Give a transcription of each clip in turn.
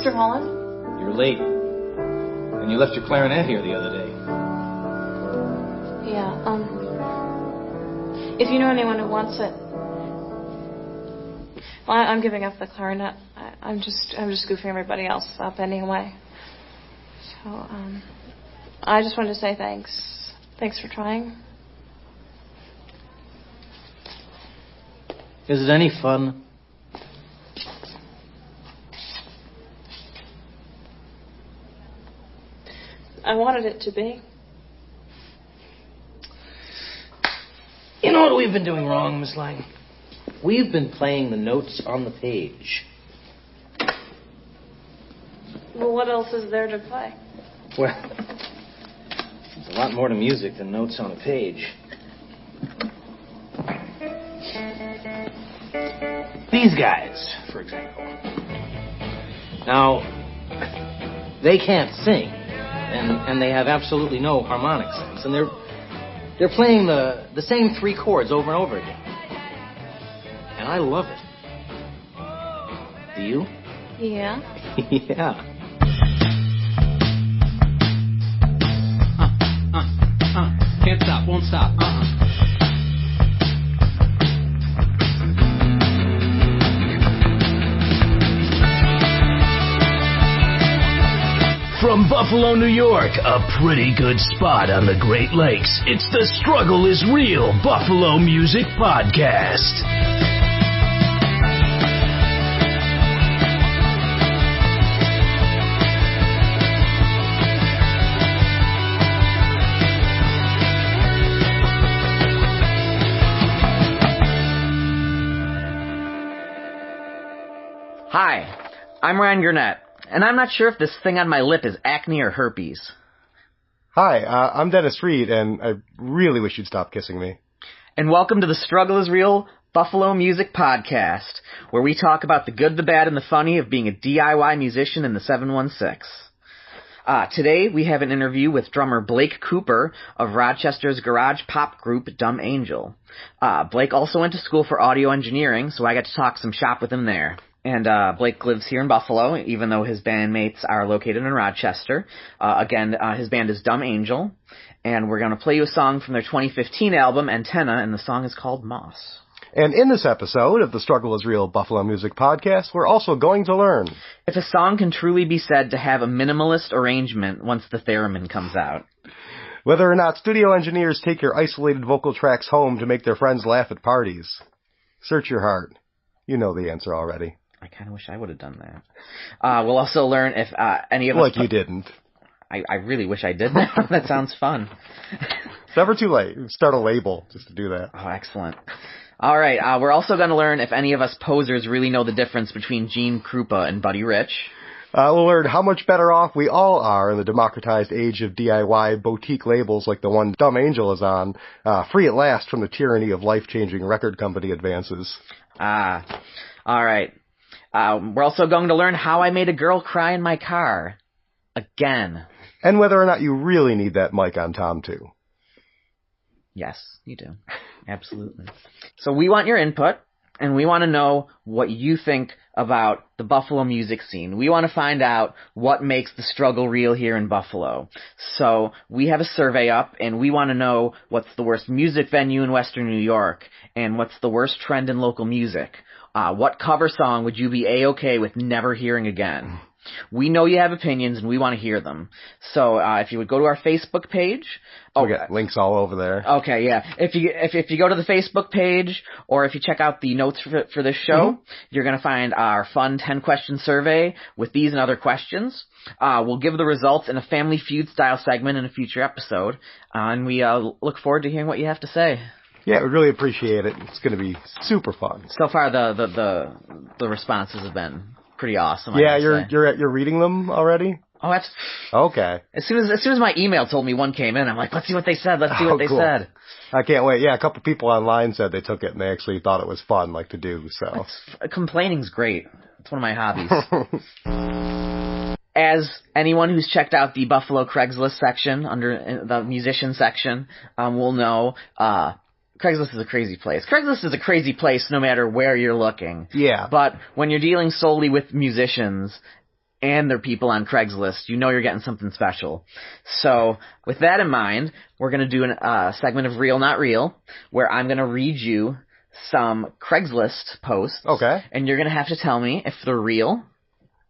Mr. Holland? You're late. And you left your clarinet here the other day. Yeah, if you know anyone who wants it. Well, I'm giving up the clarinet. I'm just goofing everybody else up anyway. So, I just wanted to say thanks. Thanks for trying. Is it any fun? I wanted it to be. You know what we've been doing wrong, Miss Lang? We've been playing the notes on the page. Well, what else is there to play? Well, there's a lot more to music than notes on a page. These guys, for example. Now, they can't sing, and they have absolutely no harmonic sense, and they're playing the same three chords over and over again. And I love it. Do you? Yeah. Yeah. Can't stop, won't stop. From Buffalo, New York, a pretty good spot on the Great Lakes, it's the Struggle is Real Buffalo Music Podcast. Hi, I'm Ryan Gurnett, and I'm not sure if this thing on my lip is acne or herpes. Hi, I'm Dennis Reed, and I really wish you'd stop kissing me. And welcome to the Struggle is Real Buffalo Music Podcast, where we talk about the good, the bad, and the funny of being a DIY musician in the 716. Today, we have an interview with drummer Blake Cooper of Rochester's garage pop group Dumb Angel. Blake also went to school for audio engineering, so I got to talk some shop with him there. And Blake lives here in Buffalo, even though his bandmates are located in Rochester. His band is Dumb Angel, and we're going to play you a song from their 2015 album, Antenna, and the song is called Moss. And in this episode of the Struggle is Real Buffalo Music Podcast, we're also going to learn if a song can truly be said to have a minimalist arrangement once the theremin comes out, whether or not studio engineers take your isolated vocal tracks home to make their friends laugh at parties. Search your heart. You know the answer already. I kind of wish I would have done that. We'll also learn if any of us... Like you didn't. I really wish I did that. That sounds fun. It's never too late. Start a label just to do that. Oh, excellent. All right, we're also going to learn if any of us posers really know the difference between Gene Krupa and Buddy Rich. We'll learn how much better off we all are in the democratized age of DIY boutique labels like the one Dumb Angel is on, free at last from the tyranny of life-changing record company advances. All right. We're also going to learn how I made a girl cry in my car. Again. And whether or not you really need that mic on Tom, too. Yes, you do. Absolutely. So we want your input, and we want to know what you think about the Buffalo music scene. We want to find out what makes the struggle real here in Buffalo. So we have a survey up, and we want to know what's the worst music venue in Western New York, and what's the worst trend in local music. What cover song would you be A-okay with never hearing again? We know you have opinions, and we want to hear them. So if you would go to our Facebook page... We got links all over there. Okay, yeah. If you go to the Facebook page, or if you check out the notes for this show, you're going to find our fun 10-question survey with these and other questions. We'll give the results in a Family Feud-style segment in a future episode, and we look forward to hearing what you have to say. Yeah, we really appreciate it. It's going to be super fun. So far, the responses have been pretty awesome. Yeah, you're reading them already? Oh, that's okay. As soon as my email told me one came in, I'm like, let's see what they said. Let's see what they said. I can't wait. Yeah, a couple people online said they took it and they actually thought it was fun, like to do. So complaining's great. It's one of my hobbies. As anyone who's checked out the Buffalo Craigslist section under the musician section will know, Craigslist is a crazy place. Craigslist is a crazy place no matter where you're looking. Yeah. But when you're dealing solely with musicians, and they're people on Craigslist, you know you're getting something special. So, with that in mind, we're going to do a segment of Real Not Real, where I'm going to read you some Craigslist posts. Okay. And you're going to have to tell me if they're real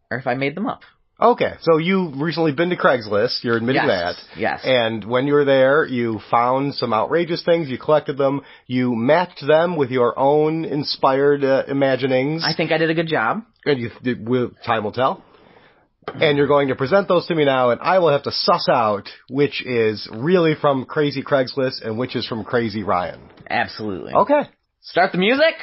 or if I made them up. Okay, so you've recently been to Craigslist, you're admitting that. Yes. And when you were there, you found some outrageous things, you collected them, you matched them with your own inspired imaginings. I think I did a good job. And time will tell. And you're going to present those to me now, and I will have to suss out which is really from Crazy Craigslist and which is from Crazy Ryan. Absolutely. Okay. Start the music.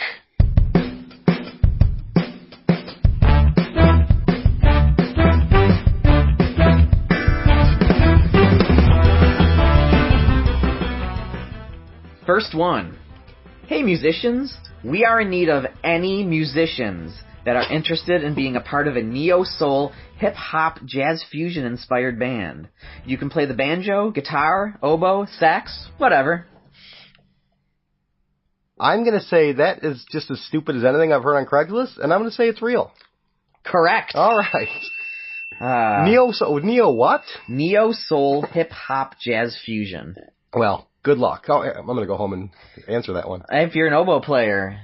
First one. Hey musicians, we are in need of any musicians that are interested in being a part of a neo-soul, hip-hop, jazz fusion inspired band. You can play the banjo, guitar, oboe, sax, whatever. I'm going to say that is just as stupid as anything I've heard on Craigslist, and I'm going to say it's real. Correct. All right. Neo what? Neo-soul, hip-hop, jazz fusion. Well, good luck. I'm going to go home and answer that one. If you're an oboe player,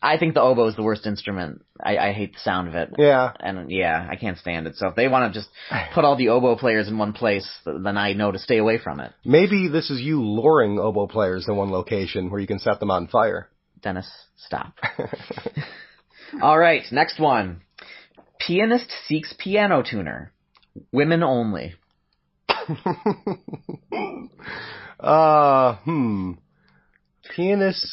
I think the oboe is the worst instrument. I hate the sound of it. Yeah. And I can't stand it. So if they want to just put all the oboe players in one place, then I know to stay away from it. Maybe this is you luring oboe players in one location where you can set them on fire. Dennis, stop. All right, next one. Pianist seeks piano tuner. Women only. Pianist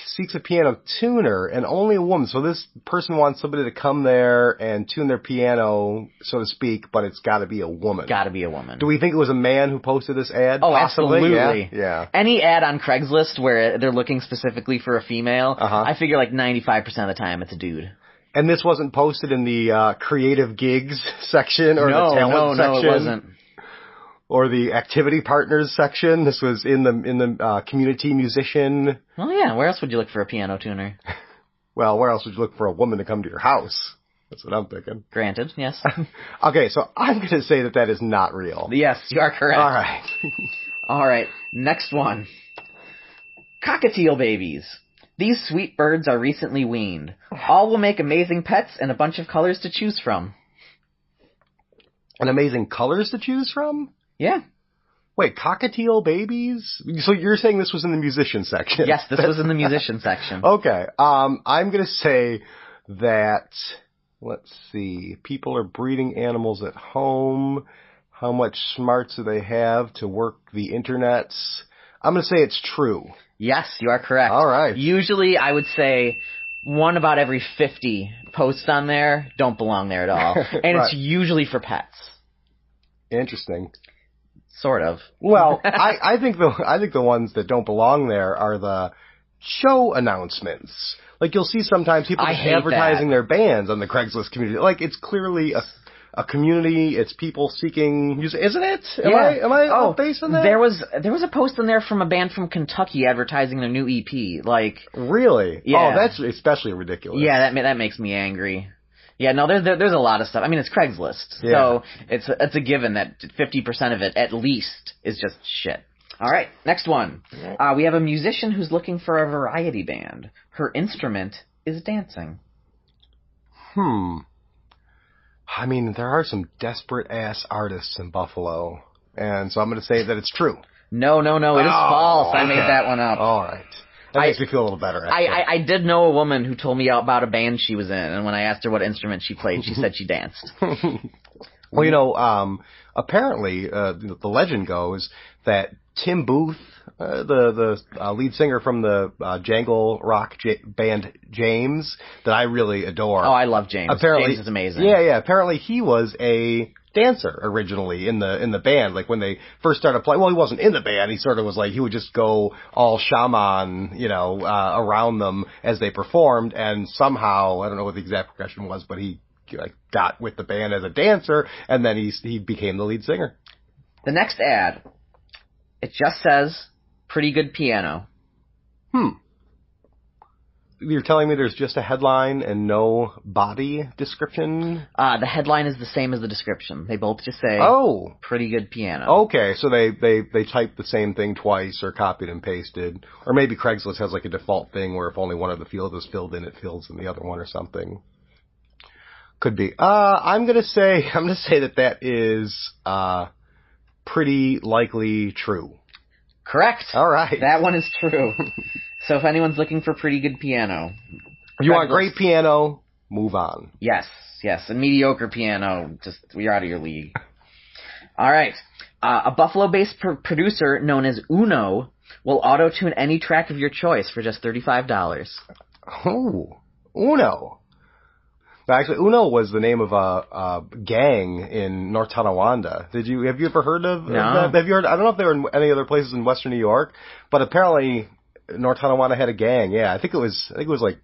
seeks a piano tuner and only a woman. So this person wants somebody to come there and tune their piano, so to speak, but it's got to be a woman. Got to be a woman. Do we think it was a man who posted this ad? Oh, possibly? absolutely. Yeah. Any ad on Craigslist where they're looking specifically for a female, I figure like 95% of the time it's a dude. And this wasn't posted in the creative gigs section or the talent section? No, it wasn't. Or the activity partners section. This was in the community musician. Well, yeah. Where else would you look for a piano tuner? Well, where else would you look for a woman to come to your house? That's what I'm thinking. Granted, yes. Okay, so I'm going to say that is not real. Yes, you are correct. All right. All right. Next one. Cockatiel babies. These sweet birds are recently weaned. All will make amazing pets and a bunch of colors to choose from. And amazing colors to choose from? Yeah. Wait, cockatiel babies? So you're saying this was in the musician section? Yes, this was in the musician section. Okay. I'm going to say that, let's see, people are breeding animals at home. How much smarts do they have to work the internets? I'm going to say it's true. Yes, you are correct. All right. Usually I would say one about every 50 posts on there don't belong there at all. And Right. It's usually for pets. Interesting. Sort of. Well, I think the ones that don't belong there are the show announcements. Like you'll see sometimes people I just hate advertising that. their bands on the Craigslist community. Like it's clearly a community. It's people seeking music, isn't it? Am I off base on that? There was a post in there from a band from Kentucky advertising their new EP. Like, really? Yeah. Oh, that's especially ridiculous. yeah, that makes me angry. Yeah, no, there's a lot of stuff. I mean, it's Craigslist, Yeah. so it's a given that 50% of it at least is just shit. All right, next one. We have a musician who's looking for a variety band. Her instrument is dancing. I mean, there are some desperate ass artists in Buffalo, and so I'm going to say that it's true. No, it is false. I made that one up. All right. That makes me feel a little better. Actually. I did know a woman who told me about a band she was in, and when I asked her what instrument she played, she said she danced. Well, apparently, the legend goes that Tim Booth, the lead singer from the jangle rock band James, that I really adore. Oh, I love James. Apparently, James is amazing. Yeah. Apparently, he was a dancer originally in the band. Like when they first started playing, well, he wasn't in the band. He sort of was like, he would just go all shaman, around them as they performed. And somehow, I don't know what the exact progression was, but he got with the band as a dancer, and then he became the lead singer. The next ad, it just says, pretty good piano. you're telling me there's just a headline and no body description? The headline is the same as the description. They both just say, Oh. pretty good piano. Okay, so they typed the same thing twice or copied and pasted. Or maybe Craigslist has like a default thing where if only one of the fields is filled in, it fills in the other one or something. Could be. I'm gonna say that is, pretty likely true. Correct. All right. That one is true. So if anyone's looking for pretty good piano, You want great piano, move on. yes. And mediocre piano, just, you're out of your league. All right. A Buffalo-based producer known as Uno will auto-tune any track of your choice for just $35. Oh, Uno. Actually, Uno was the name of a gang in North Tonawanda. Have you ever heard of No. that? Have you heard? I don't know if they were in any other places in Western New York, but apparently North Tonawanda had a gang. Yeah, I think it was like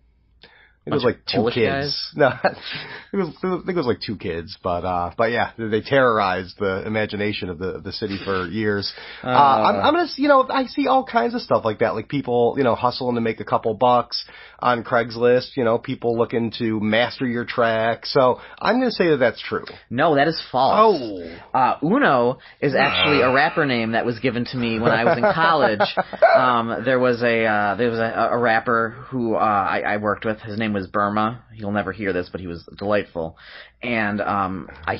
two Polish kids. guys? No, I think it was like two kids, but yeah, they terrorized the imagination of the city for years. I'm gonna, I see all kinds of stuff like that, like people, hustling to make a couple bucks on Craigslist, people looking to master your track. So I'm gonna say that that's true. No, that is false. Uno is actually a rapper name that was given to me when I was in college. There was a rapper who I worked with. His name was Burma. He'll never hear this, but he was delightful. And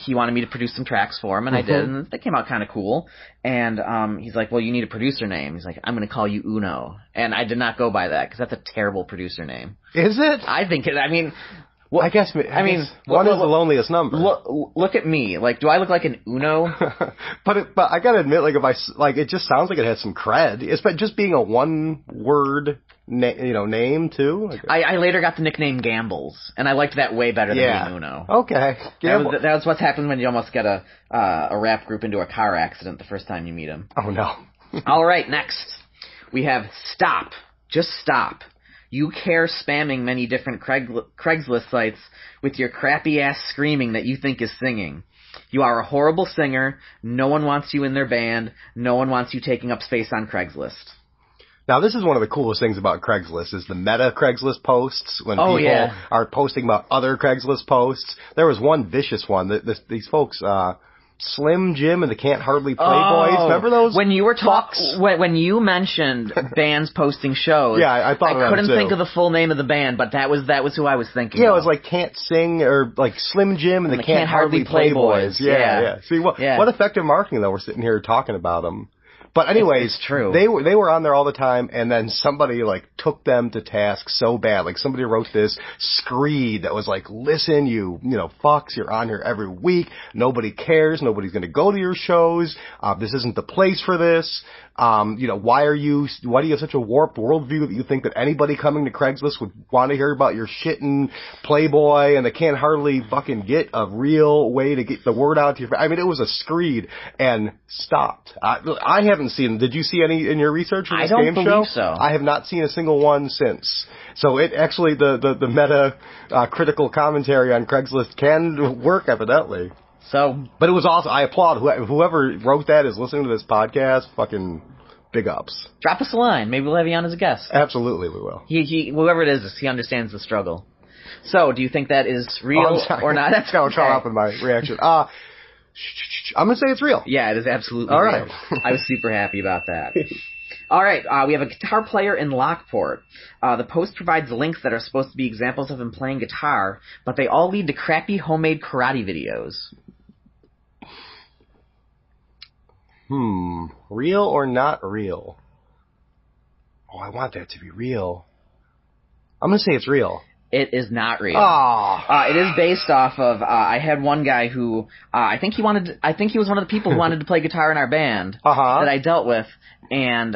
he wanted me to produce some tracks for him, and I did, and they came out kind of cool. And he's like, well, you need a producer name. He's like, I'm going to call you Uno. And I did not go by that, because that's a terrible producer name. Is it? I think it, I guess one is the loneliest number. Look at me. Like, do I look like an Uno? but I gotta admit, it just sounds like it has some cred. It's just being a one-word name too. I later got the nickname Gambles, and I liked that way better than being Uno. Okay. That was what happens when you almost get a rap group into a car accident the first time you meet them. Oh no. All right, next we have Stop. Just stop. You care spamming many different Craigslist sites with your crappy-ass screaming that you think is singing. You are a horrible singer. No one wants you in their band. No one wants you taking up space on Craigslist. Now, this is one of the coolest things about Craigslist is the meta Craigslist posts when people are posting about other Craigslist posts. There was one vicious one that these folks, Slim Jim and the Can't Hardly Play Boys. Remember those? When you were when you mentioned bands posting shows, I thought I couldn't think of the full name of the band, but that was who I was thinking. Yeah, of. It was like Can't Sing or like Slim Jim and the Can't Hardly Play Boys. Yeah. See what effective marketing though? We're sitting here talking about them. But anyways, it's true. They were on there all the time, and then somebody took them to task so bad. Like somebody wrote this screed that was like, "Listen, you fucks, you're on here every week. Nobody cares. Nobody's going to go to your shows. This isn't the place for this. Why do you have such a warped worldview that you think that anybody coming to Craigslist would want to hear about your shitting Playboy and they can't hardly fucking get a real way to get the word out to your friends?" I mean, it was a screed and stopped. I haven't seen. Did you see any in your research for this game show? I don't believe so. I have not seen a single one since. So it actually the meta critical commentary on Craigslist can work evidently. But it was awesome. I applaud whoever wrote that is listening to this podcast. Fucking big ups. Drop us a line. Maybe we'll have you on as a guest. Absolutely, we will. He whoever it is, he understands the struggle. So, do you think that is real or not? That's okay. Caught up in my reaction. I'm gonna say it's real. Yeah, it is absolutely all real. Right. I was super happy about that. All right, we have a guitar player in Lockport. The post provides links that are supposed to be examples of him playing guitar, but they all lead to crappy homemade karate videos. Real or not real? Oh, I want that to be real. I'm gonna say it's real. It is not real. Oh. It is based off of. I had one guy who I think he was one of the people who wanted to play guitar in our band that I dealt with, and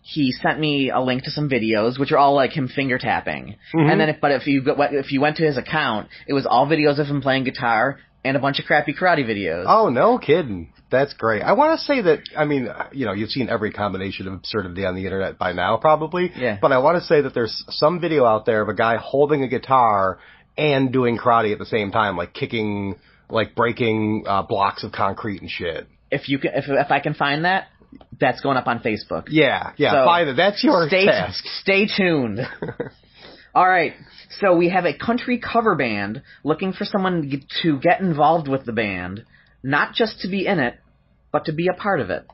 he sent me a link to some videos, which are all like him finger tapping. And then, if you went to his account, it was all videos of him playing guitar and a bunch of crappy karate videos. Oh, no kidding. That's great. I want to say that, I mean, you've seen every combination of absurdity on the internet by now, probably. Yeah. But I want to say that there's some video out there of a guy holding a guitar and doing karate at the same time, like kicking, like breaking blocks of concrete and shit. If I can find that, that's going up on Facebook. Yeah. So find it. That's your task. Stay tuned. All right, so we have a country cover band looking for someone to get involved with the band, not just to be in it, but to be a part of it.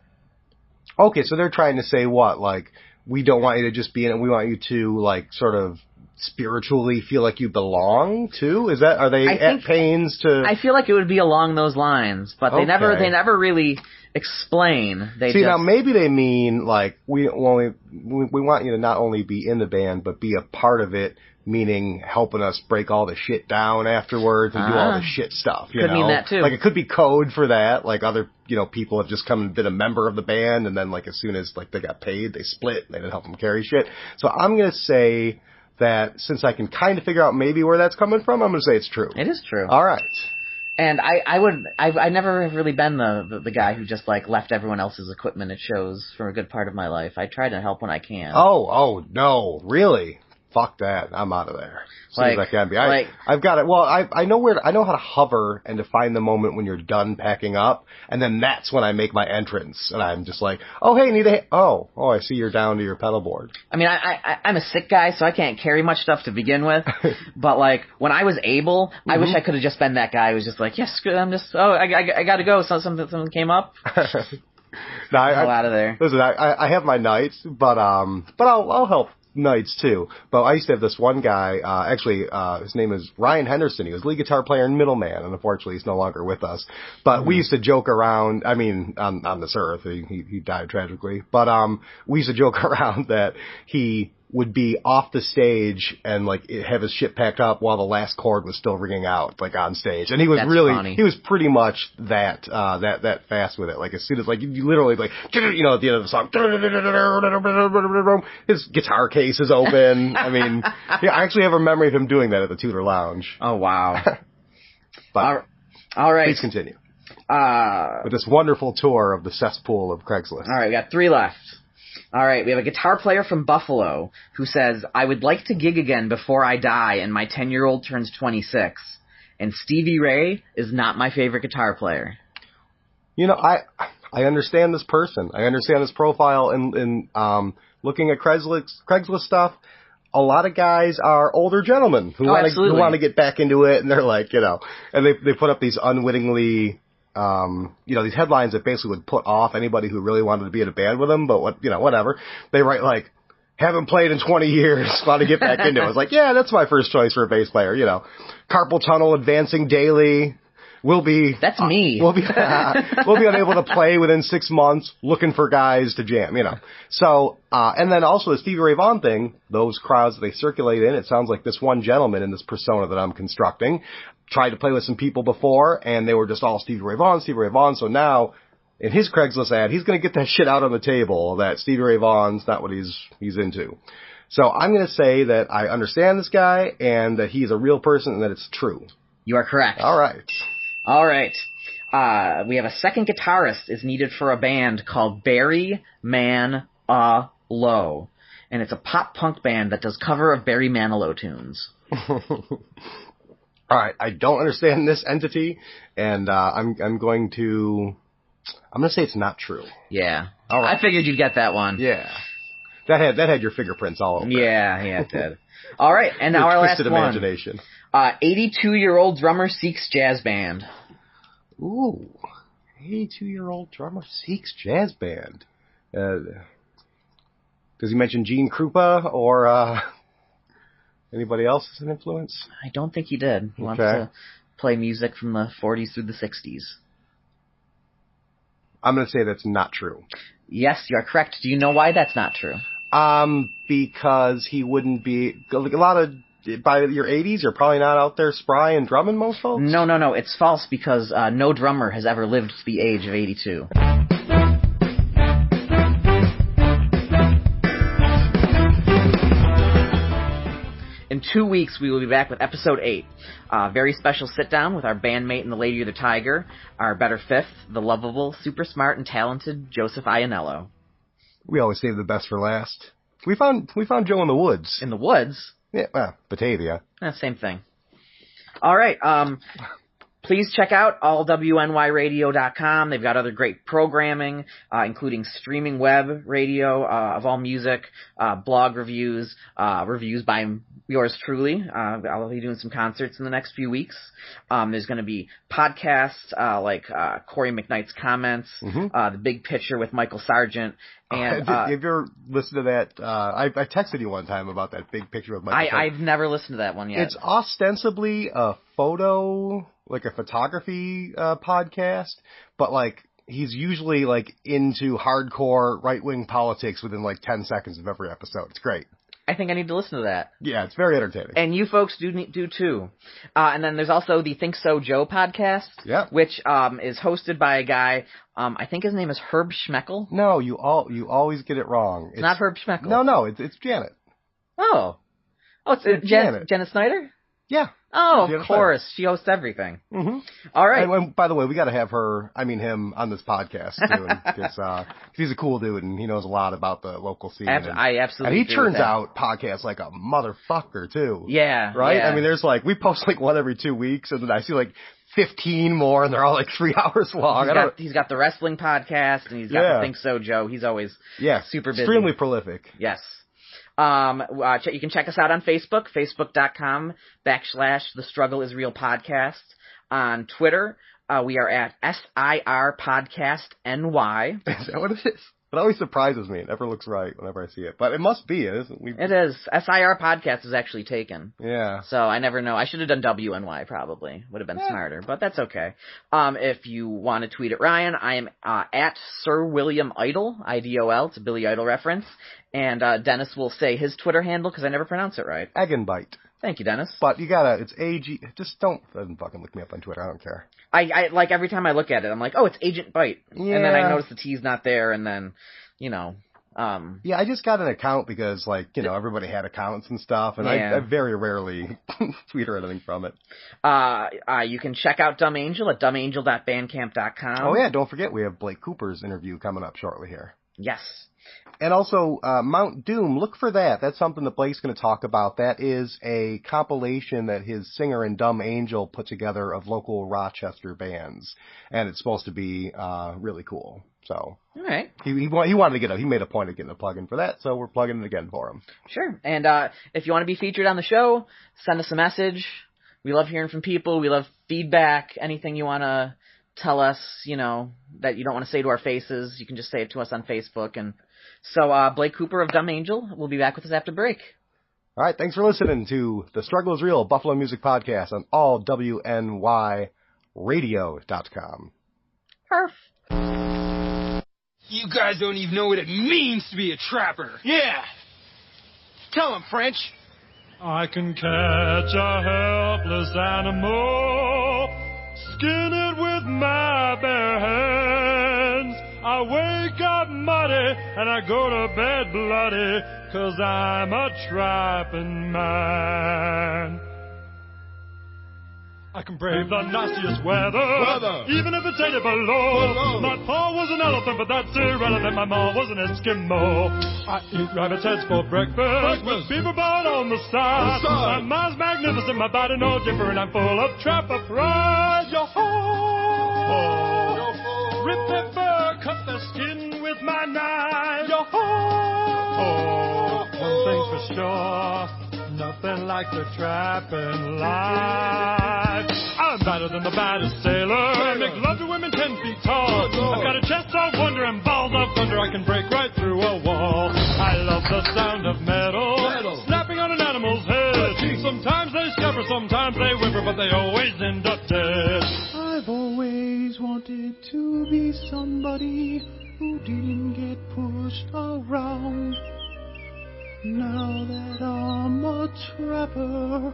Okay, so they're trying to say what? Like, we don't want you to just be in it. We want you to, like, sort of spiritually feel like you belong too? Is that, are they at pains to? I feel like it would be along those lines, but they Okay. never really explain. They See, just, now maybe they mean like we want you to not only be in the band but be a part of it, meaning helping us break all the shit down afterwards and do all the shit stuff. You Could know? mean that too. Like it could be code for that. Like other people have just come and been a member of the band, and then like as soon as like they got paid, they split and they didn't help them carry shit. So I'm gonna say that since I can kind of figure out maybe where that's coming from, I'm gonna say it's true. It is true. All right. And I never have really been the guy who just like left everyone else's equipment at shows for a good part of my life. I try to help when I can. Oh no, really? Fuck that. I'm out of there. As soon as I can be. I've got it. Well, I know how to hover and to find the moment when you're done packing up, and then that's when I make my entrance, and I'm just like, oh hey, I see you're down to your pedal board. I mean, I'm a sick guy, so I can't carry much stuff to begin with. But like when I was able, I wish I could have just been that guy who was just like, yes, I'm just I gotta go. Something came up. No, out of there. Listen, I have my nights, but I'll help nights too. But I used to have this one guy, his name is Ryan Henderson. He was lead guitar player in Middleman, and unfortunately he's no longer with us. But we used to joke around, I mean, on this earth, he died tragically, but we used to joke around that he would be off the stage and like have his shit packed up while the last chord was still ringing out, like on stage. And he was funny. He was pretty much that fast with it. Like as soon as like you literally like, at the end of the song, his guitar case is open. I mean, yeah, I actually have a memory of him doing that at the Tudor Lounge. Oh wow. But all right. Please continue. With this wonderful tour of the cesspool of Craigslist. All right, we got 3 left. All right, we have a guitar player from Buffalo who says, I would like to gig again before I die and my 10-year-old turns 26. And Stevie Ray is not my favorite guitar player. You know, I understand this person. I understand this profile, and looking at Craigslist stuff, a lot of guys are older gentlemen who want to get back into it, and they're like, and they put up these unwittingly, these headlines that basically would put off anybody who really wanted to be in a band with them, but whatever. They write like, haven't played in 20 years, want to get back into it. It's like, yeah, that's my first choice for a bass player, Carpal tunnel, advancing daily. That's me. We'll be unable to play within 6 months, looking for guys to jam, So, and then also the Stevie Ray Vaughan thing, those crowds that they circulate in, it sounds like this one gentleman in this persona that I'm constructing tried to play with some people before, and they were just all Stevie Ray Vaughan. So now, in his Craigslist ad, he's going to get that shit out on the table that Stevie Ray Vaughan's not what he's into. So I'm going to say that I understand this guy, and that he's a real person, and that it's true. You are correct. All right. We have a second guitarist is needed for a band called Barry Manilow. And it's a pop-punk band that does cover of Barry Manilow tunes. All right, I don't understand this entity, and I'm going to say it's not true. Yeah. All right. I figured you'd get that one. Yeah. That had your fingerprints all over it. Yeah, it did. All right, and now our last twisted one. Imagination. 82-year-old drummer seeks jazz band. Ooh, 82-year-old drummer seeks jazz band. Does he mention Gene Krupa or anybody else as an influence? I don't think he did. He wants to play music from the 40s through the 60s. I'm going to say that's not true. Yes, you are correct. Do you know why that's not true? Because he wouldn't be a lot of. By your 80s, you're probably not out there spry and drumming, most folks? No. It's false because no drummer has ever lived to the age of 82. In 2 weeks, we will be back with episode 8. Very special sit-down with our bandmate in The Lady or the Tiger, our better fifth, the lovable, super smart, and talented Joseph Iannello. We always save the best for last. We found Joe in the woods. In the woods? Yeah, well, Batavia. Same thing. All right. Please check out allwnyradio.com. They've got other great programming, including streaming web radio of all music, blog reviews, reviews by yours truly. I'll be doing some concerts in the next few weeks. There's going to be podcasts like Corey McKnight's Comments, The Big Picture with Michael Sargent. And have you ever listened to that? I texted you one time about that Big Picture with Michael Sargent. I've never listened to that one yet. It's ostensibly a photography podcast, but like he's usually like into hardcore right-wing politics within like 10 seconds of every episode. It's great. I think I need to listen to that. Yeah, it's very entertaining. And you folks do too. And then there's also the Think So Joe podcast, which is hosted by a guy, I think his name is Herb Schmeckel. No, you always get it wrong. It's not Herb Schmeckel. No, it's Janet. Oh, it's Janet. Janet Snyder? Yeah. Oh, Janet of course. Snyder. She hosts everything. Mm-hmm. All right. And by the way, we got to have him on this podcast too, because he's a cool dude and he knows a lot about the local scene. I absolutely. And he turns out podcasts like a motherfucker too. Yeah. Right. Yeah. I mean, there's like we post like one every 2 weeks, and then I see like 15 more, and they're all like 3 hours long. He's got the wrestling podcast, and he's got the Think So Joe. He's always super busy. Extremely prolific. Yes. You can check us out on Facebook, facebook.com/The Struggle Is Real Podcast. On Twitter, we are at SIR Podcast NY. Is that what it is? It always surprises me. It never looks right whenever I see it. But it must be, isn't it? It is. SIR Podcast is actually taken. Yeah. So I never know. I should have done WNY probably. Would have been smarter. But that's okay. If you want to tweet at Ryan, I am at Sir William Idol, IDOL. It's a Billy Idol reference. And Dennis will say his Twitter handle because I never pronounce it right. Eggenbite. Thank you, Dennis. But you gotta, it's AG, just don't fucking look me up on Twitter. I don't care. I like every time I look at it, I'm like, oh, it's Agent Bite. Yeah. And then I notice the T's not there, and then, Yeah, I just got an account because, like, everybody had accounts and stuff, and I very rarely tweet or anything from it. You can check out Dumb Angel at dumbangel.bandcamp.com. Oh, yeah, don't forget, we have Blake Cooper's interview coming up shortly here. Yes. And also, Mount Doom, look for that. That's something that Blake's going to talk about. That is a compilation that his singer and Dumb Angel put together of local Rochester bands. And it's supposed to be really cool. So, all right. He wanted to he made a point of getting a plug-in for that, so we're plugging it again for him. Sure. And if you want to be featured on the show, send us a message. We love hearing from people. We love feedback. Anything you want to tell us, that you don't want to say to our faces, you can just say it to us on Facebook. And so Blake Cooper of Dumb Angel will be back with us after break. All right, thanks for listening to The Struggle Is Real Buffalo Music Podcast on allwnyradio.com. Perf. You guys don't even know what it means to be a trapper. Yeah. Tell him, French. I can catch a helpless animal, skin it with my bare hands. I wake up muddy and I go to bed bloody, 'cause I'm a trapping man. I can brave the nastiest weather, even if it's 80 below. My pa was an elephant, but that's irrelevant. My ma was an Eskimo. I eat rabbit's heads for breakfast, with beaver bone on the side. My ma's magnificent, my body no different. I'm full of trapper pride. Yo-ho! Yo-ho! Rip their fur, cut their skin with my knife. Yo-ho! One thing's for sure, nothing like the trapping life. I'm better than the baddest sailor. Make love to women 10 feet tall. I've got a chest of wonder and balls of thunder. I can break right through a wall. I love the sound of metal snapping on an animal's head. Sometimes they scupper, sometimes they whimper, but they always end up dead. I've always wanted to be somebody who didn't get pushed around. Now that I'm a trapper,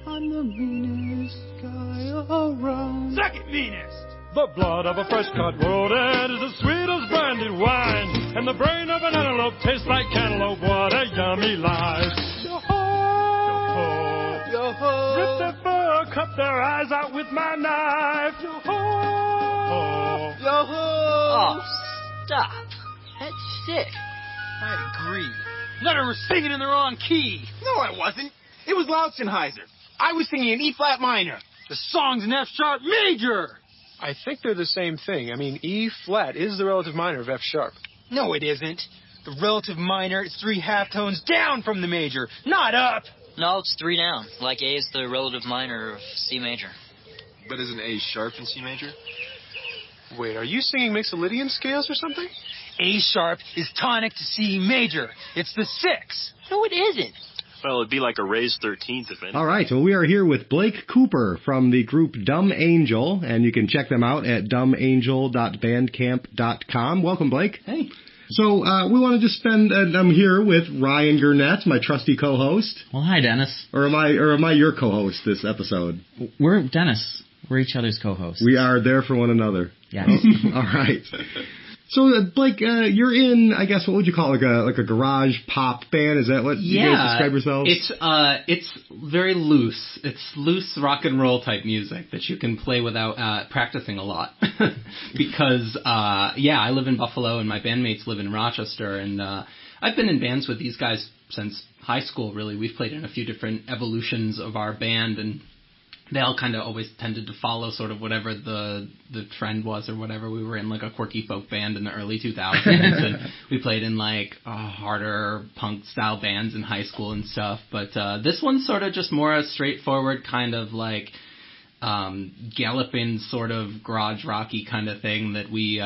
I'm the meanest guy around. Second meanest. The blood of a fresh-cut rodent is as sweet as brandy wine, and the brain of an antelope tastes like cantaloupe. What a yummy life! Yo-ho! Yo-ho! Yo-ho! Rip their fur, cut their eyes out with my knife. Yo-ho! Yo-ho! Oh, stop. That's sick. I agree. None of them were singing in the wrong key. No, I wasn't. It was Lautzenheiser. I was singing an E-flat minor. The song's an F-sharp major. I think they're the same thing. I mean, E-flat is the relative minor of F-sharp. No, it isn't. The relative minor is 3 half tones down from the major, not up. No, it's 3 down. Like A is the relative minor of C major. But isn't A sharp in C major? Wait, are you singing Mixolydian scales or something? A sharp is tonic to C major. It's the 6. No, it isn't. Well, it'd be like a raised 13th, if anything. All right, well, we are here with Blake Cooper from the group Dumb Angel, and you can check them out at dumbangel.bandcamp.com. Welcome, Blake. Hey. So we want to just spend. I'm here with Ryan Gurnett, my trusty co-host. Well, hi, Dennis. Or am I your co-host this episode? We're Dennis. We're each other's co-hosts. We are there for one another. Yes. All right. So, Blake, you're in, I guess, what would you call it, like a garage pop band? Is that what you guys describe yourselves? It's very loose. It's loose rock and roll type music that you can play without practicing a lot. Because, I live in Buffalo and my bandmates live in Rochester, and I've been in bands with these guys since high school, really. We've played in a few different evolutions of our band, and they all kind of always tended to follow sort of whatever the trend was or whatever. We were in like a quirky folk band in the early 2000s, and we played in like harder punk style bands in high school and stuff. But this one's sort of just more a straightforward kind of like galloping sort of garage rocky kind of thing that we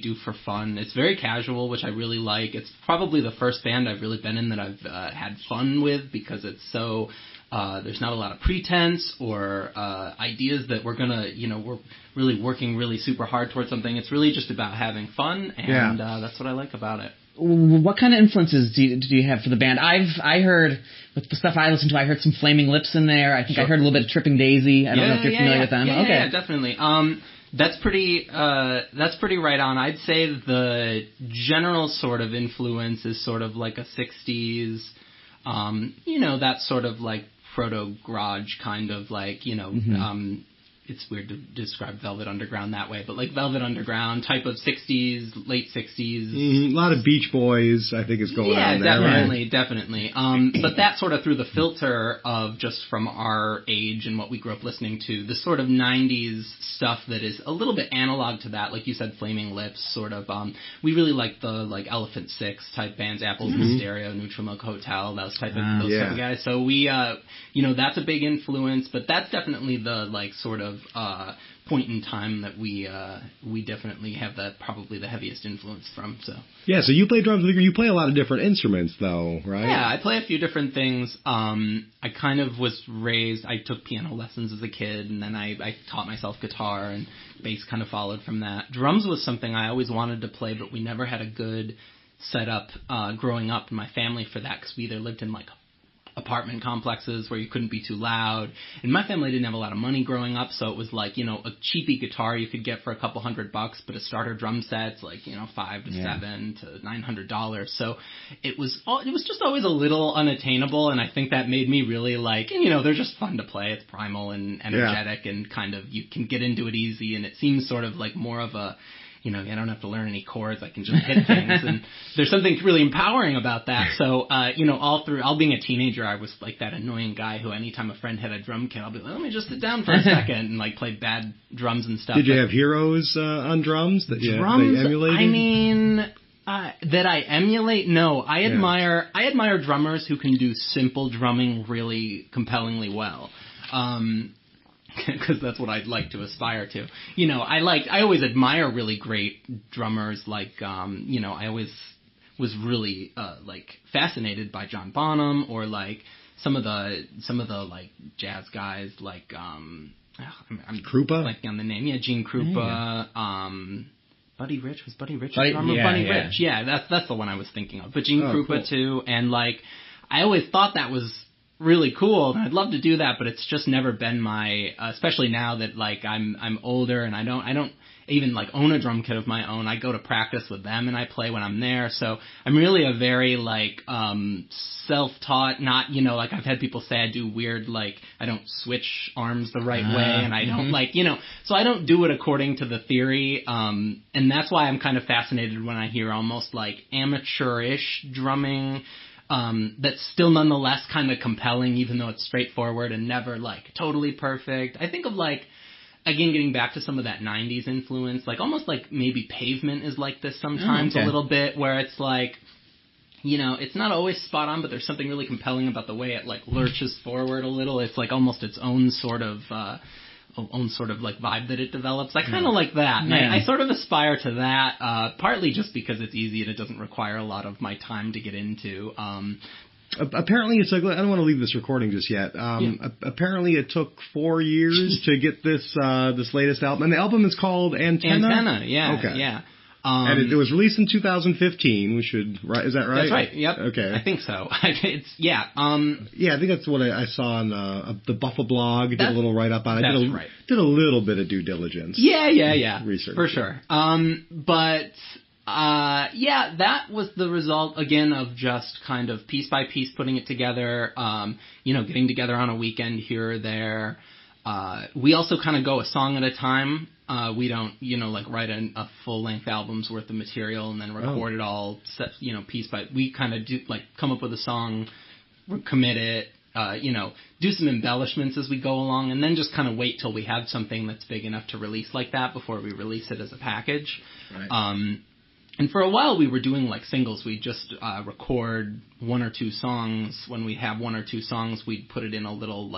do for fun. It's very casual, which I really like. It's probably the first band I've really been in that I've had fun with, because it's so there's not a lot of pretense or ideas that we're gonna, we're really working really super hard towards something. It's really just about having fun, and that's what I like about it. What kind of influences do you have for the band? I heard, with the stuff I listened to, I heard some Flaming Lips in there. I think I heard a little bit of Tripping Daisy. I don't know if you're familiar with them. Yeah, definitely. That's pretty right on. I'd say the general sort of influence is sort of like a 60s, that sort of like proto-garage kind of like, it's weird to describe Velvet Underground that way, but like Velvet Underground type of 60s, late 60s. A lot of Beach Boys, I think, is going on there. Yeah, definitely. But that sort of through the filter of just from our age and what we grew up listening to, the sort of 90s stuff that is a little bit analog to that, like you said, Flaming Lips, sort of. We really like the like Elephant Six type bands, Apples in Stereo, Neutral Milk Hotel, those type of guys. So we, that's a big influence, but that's definitely the like sort of point in time that we definitely have that probably the heaviest influence from. So so you play drums. You play a lot of different instruments, though, right? Yeah, I play a few different things. I kind of was raised. I took piano lessons as a kid, and then I taught myself guitar, and bass kind of followed from that. Drums was something I always wanted to play, but we never had a good setup growing up in my family for that, because we either lived in like apartment complexes where you couldn't be too loud. And my family didn't have a lot of money growing up, so it was like, a cheapy guitar you could get for $200, but a starter drum set's like, $500 to $700 to $900. So it was just always a little unattainable, and I think that made me really like, they're just fun to play. It's primal and energetic and kind of, you can get into it easy, and it seems sort of like more of a, I don't have to learn any chords. I can just hit things. And there's something really empowering about that. So, all being a teenager, I was like that annoying guy who anytime a friend had a drum kit, I'll be like, let me just sit down for a second and like play bad drums and stuff. Did you have heroes on drums that you emulated? I mean, that I emulate? No. I admire drummers who can do simple drumming really compellingly well. Because that's what I'd like to aspire to. I always admire really great drummers. Like, I always was really like fascinated by John Bonham, or like some of the like jazz guys, like I'm Krupa, blanking on the name. Yeah, Gene Krupa. Buddy Rich, was Buddy Rich a drummer? Buddy Rich. Yeah, that's the one I was thinking of. But Gene Krupa cool. too, and like I always thought that was really cool, and I'd love to do that, but it's just never been my, especially now that like I'm older and I don't even like own a drum kit of my own. I go to practice with them and I play when I'm there. So I'm really a very like self-taught, not, like I've had people say I do weird, like I don't switch arms the right way, and I don't like, so I don't do it according to the theory. And that's why I'm kind of fascinated when I hear almost like amateurish drumming, that's still nonetheless kind of compelling, even though it's straightforward and never like totally perfect. I think of like, again, getting back to some of that 90s influence, like almost like maybe Pavement is like this sometimes a little bit, where it's like, you know, it's not always spot on, but there's something really compelling about the way it like lurches forward a little. It's like almost its own sort of like vibe that it develops. I kind of like that. And I sort of aspire to that, partly just because it's easy and it doesn't require a lot of my time to get into. Apparently, it's like, I don't want to leave this recording just yet. Apparently, it took 4 years to get this latest album, and the album is called Antenna. Antenna, yeah, okay. yeah. And it was released in 2015. Is that right? That's right. Yep. Okay. I think so. It's yeah, I think that's what I saw on the Buffa blog. Did a little write up on it. That's right. Did a little bit of due diligence. Yeah. Research for sure. That was the result again of just kind of piece by piece putting it together. Getting together on a weekend here or there. We also kind of go a song at a time. We don't, write a full-length album's worth of material and then record it all, piece by. We kind of do, come up with a song, commit it, do some embellishments as we go along, and then just kind of wait till we have something that's big enough to release like that before we release it as a package. Right. And for a while we were doing singles. We'd just record 1 or 2 songs. When we have 1 or 2 songs, we'd put it in a little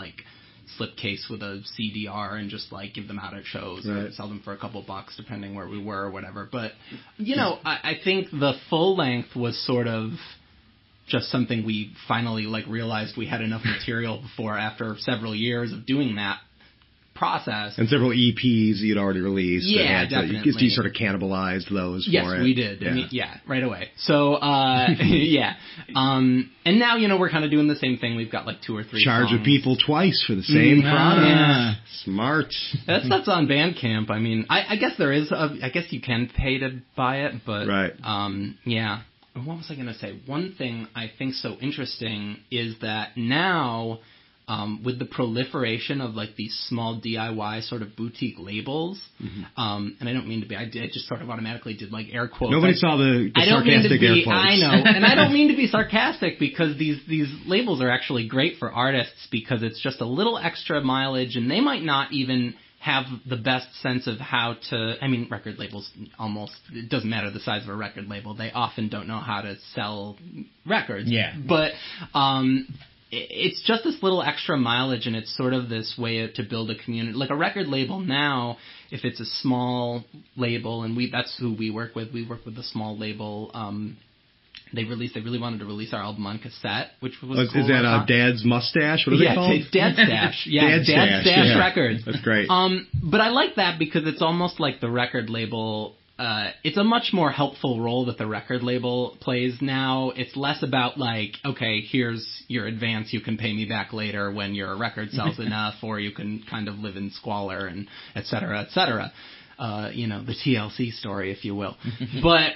slipcase with a CDR and just give them out at shows or sell them for a couple bucks depending where we were or whatever. But I think the full length was sort of just something we finally realized we had enough material for after several years of doing that process. And several EPs you'd already released. Yeah, definitely. You sort of cannibalized those for it. Yes, we did. Yeah. Right away. So, yeah. And now, we're kind of doing the same thing. We've got 2 or 3 Charge songs. of people twice for the same product. Yeah. Smart. That's on Bandcamp. I mean, I guess there is I guess you can pay to buy it, but right. Yeah. What was I going to say? One thing I think so interesting is that now, with the proliferation of these small DIY sort of boutique labels, and I don't mean to be, I just sort of automatically did air quotes. Nobody saw the sarcastic air quotes. I know, and I don't mean to be sarcastic because these labels are actually great for artists because it's just a little extra mileage, and they might not even have the best sense of how to, record labels it doesn't matter the size of a record label, they often don't know how to sell records. Yeah. But, it's just this little extra mileage, and it's sort of this way to build a community. Like a record label now, if it's a small label, and that's who we work with. We work with a small label. They really wanted to release our album on cassette, which was cool. Is that Dad's Mustache? What are they called? Yeah, it's Dad's Stash. Yeah, Dad's Stash Records. That's great. But I like that because it's almost like the record label. It's a much more helpful role that the record label plays now. It's less about okay, here's your advance, you can pay me back later when your record sells enough, or you can kind of live in squalor and et cetera, et cetera. The TLC story, if you will. But,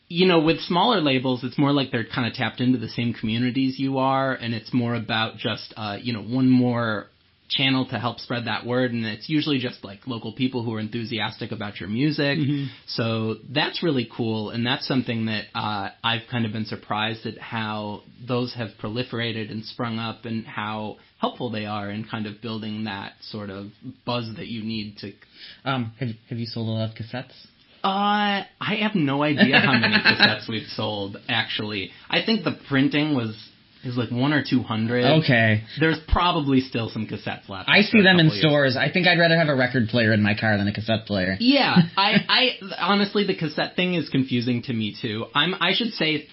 with smaller labels, it's more like they're kind of tapped into the same communities you are, and it's more about just, one more channel to help spread that word, and it's usually just local people who are enthusiastic about your music. So that's really cool, and that's something that I've kind of been surprised at how those have proliferated and sprung up, and how helpful they are in kind of building that sort of buzz that you need to. Have you sold a lot of cassettes? I have no idea how many cassettes we've sold, actually. I think the printing is 100 or 200. Okay. There's probably still some cassettes left. I see them in stores. I think I'd rather have a record player in my car than a cassette player. Yeah. I honestly, the cassette thing is confusing to me too. I should say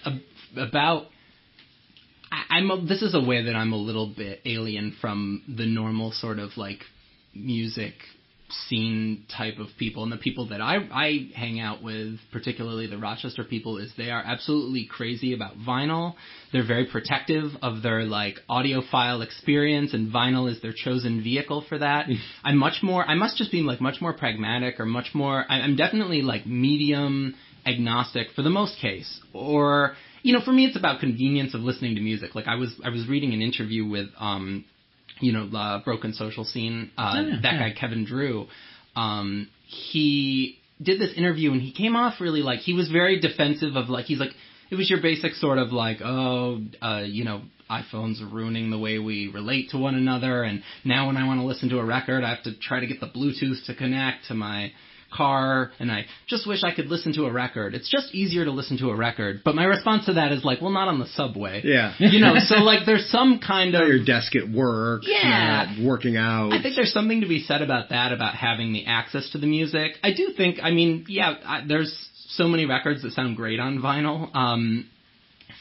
about. This is a way that I'm a little bit alien from the normal sort of music scene type of people, and the people that I hang out with, particularly the Rochester people, is they are absolutely crazy about vinyl. They're very protective of their audiophile experience, and vinyl is their chosen vehicle for that. I must just be much more pragmatic, or much more, I'm definitely medium agnostic for the most case. Or, for me it's about convenience of listening to music. I was reading an interview with Broken Social Scene, guy, Kevin Drew, he did this interview, and he came off really he was very defensive of he's it was your basic sort of iPhones are ruining the way we relate to one another, and now when I want to listen to a record, I have to try to get the Bluetooth to connect to my car, and I just wish I could listen to a record. It's just easier to listen to a record. But my response to that is like, well, not on the subway. Yeah. So like there's some kind of... your desk at work, yeah, not working out. I think there's something to be said about that, about having the access to the music. I do think, there's so many records that sound great on vinyl.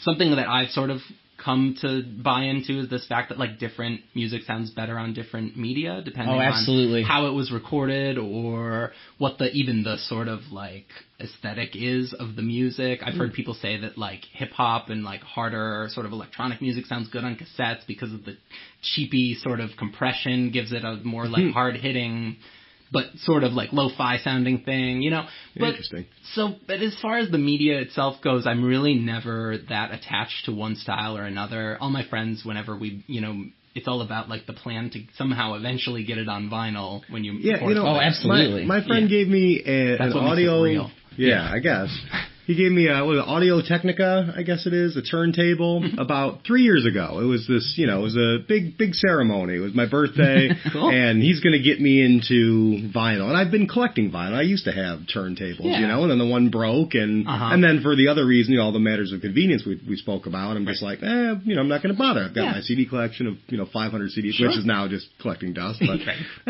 Something that I've sort of come to buy into is this fact that like different music sounds better on different media depending on how it was recorded or what the sort of like aesthetic is of the music. I've heard people say that like hip hop and like harder sort of electronic music sounds good on cassettes because of the cheapy sort of compression gives it a more like hard hitting but sort of like lo-fi sounding thing, But, interesting. But as far as the media itself goes, I'm really never that attached to one style or another. All my friends, whenever we, it's all about like the plan to somehow eventually get it on vinyl when you... Yeah, absolutely. My friend gave me an audio... Real. Yeah, I guess. He gave me Audio Technica, I guess it is, a turntable, about 3 years ago. It was this, it was a big ceremony. It was my birthday, and he's going to get me into vinyl. And I've been collecting vinyl. I used to have turntables, and then the one broke, and then for the other reason, all the matters of convenience we spoke about, I'm just like, I'm not going to bother. I've got my CD collection of 500 CDs, which is now just collecting dust. But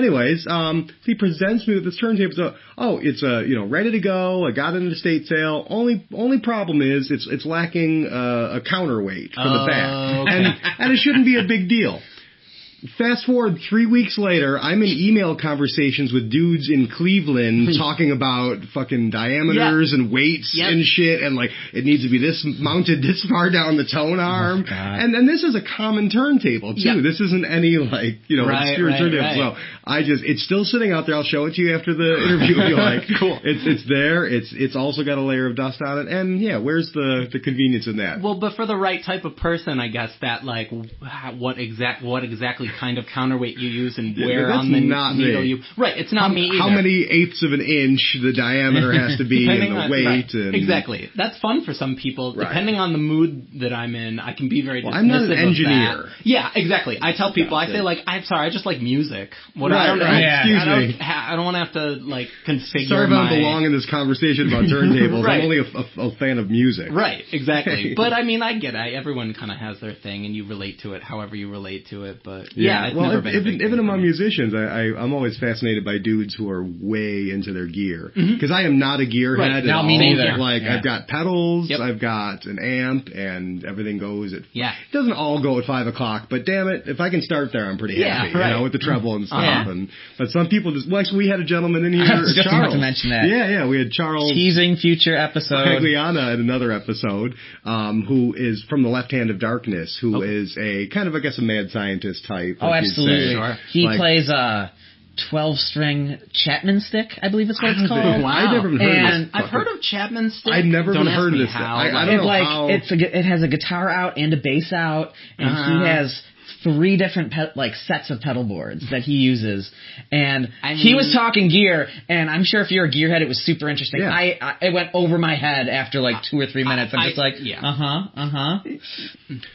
anyways, he presents me with this turntable. So, it's ready to go. I got it in the estate sale. Only problem is it's lacking a counterweight for the back, and it shouldn't be a big deal. Fast forward 3 weeks later, I'm in email conversations with dudes in Cleveland talking about fucking diameters and weights and shit, and like it needs to be this mounted this far down the tone arm, and this is a common turntable too. This isn't any like obscure turntable. So it's still sitting out there. I'll show it to you after the interview if you like. Cool. It's there. It's also got a layer of dust on it, and where's the convenience in that? Well, but for the right type of person, I guess that like what exactly kind of counterweight you use and where on the needle you... Right, it's not me either. How many eighths of an inch the diameter has to be and the weight. Right. And... Exactly. That's fun for some people. Right. Depending on the mood that I'm in, I can be very dismissive I'm not an engineer. Of that. Yeah, exactly. I tell people, I say like, I'm sorry, I just like music. Excuse me. I don't want to have to like configure Sorry if I belong in this conversation about turntables. I'm only a fan of music. Right, exactly. But I mean, I get it. Everyone kind of has their thing and you relate to it however you relate to it. But even among musicians, I'm always fascinated by dudes who are way into their gear. Because I am not a gearhead at all. Me neither. Like, I've got pedals, I've got an amp, and everything goes at... It doesn't all go at 5 o'clock, but damn it, if I can start there, I'm pretty happy, with the treble and stuff. But some people just... Well, actually, we had a gentleman in here, I was just about to mention that. Yeah, we had Charles... Teasing future episode. Pagliana in another episode, who is from the Left Hand of Darkness, who is a kind of, I guess, a mad scientist type. Oh, absolutely. He plays a 12-string Chapman stick, I believe it's what it's called. Wow. I never heard of this. I've heard of Chapman stick. I've never heard of this. I don't know how. It has a guitar out and a bass out, and he has 3 different sets of pedal boards that he uses. And he was talking gear, and I'm sure if you're a gearhead, it was super interesting. Yeah. It went over my head after like 2 or 3 minutes. I'm just like,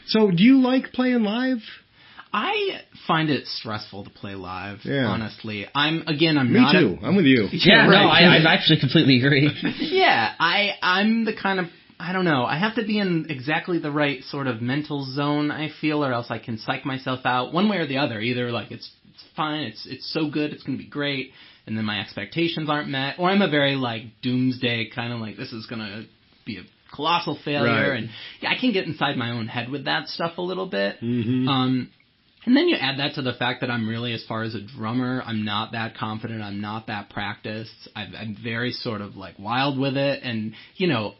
So do you like playing live? I find it stressful to play live, honestly. I'm Me not... too. I'm with you. I actually completely agree. I'm the kind of... I don't know. I have to be in exactly the right sort of mental zone, I feel, or else I can psych myself out one way or the other. Either like it's fine, it's so good, it's going to be great, and then my expectations aren't met, or I'm a very like doomsday kind of like this is going to be a colossal failure, and I can get inside my own head with that stuff a little bit. And then you add that to the fact that I'm really, as far as a drummer, I'm not that confident, I'm not that practiced. I'm very sort of like wild with it, and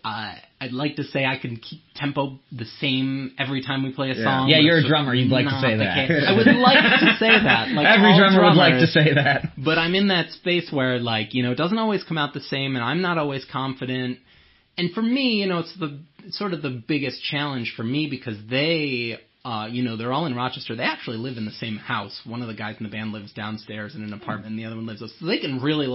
I'd like to say I can keep tempo the same every time we play a song. Yeah, you're a drummer, you'd like to say that. I would like to say that. Like every drummer would like to say that. But I'm in that space where it doesn't always come out the same, and I'm not always confident. And for me, it's sort of the biggest challenge for me because they... they're all in Rochester. They actually live in the same house. One of the guys in the band lives downstairs in an apartment, and the other one lives up. So they can really,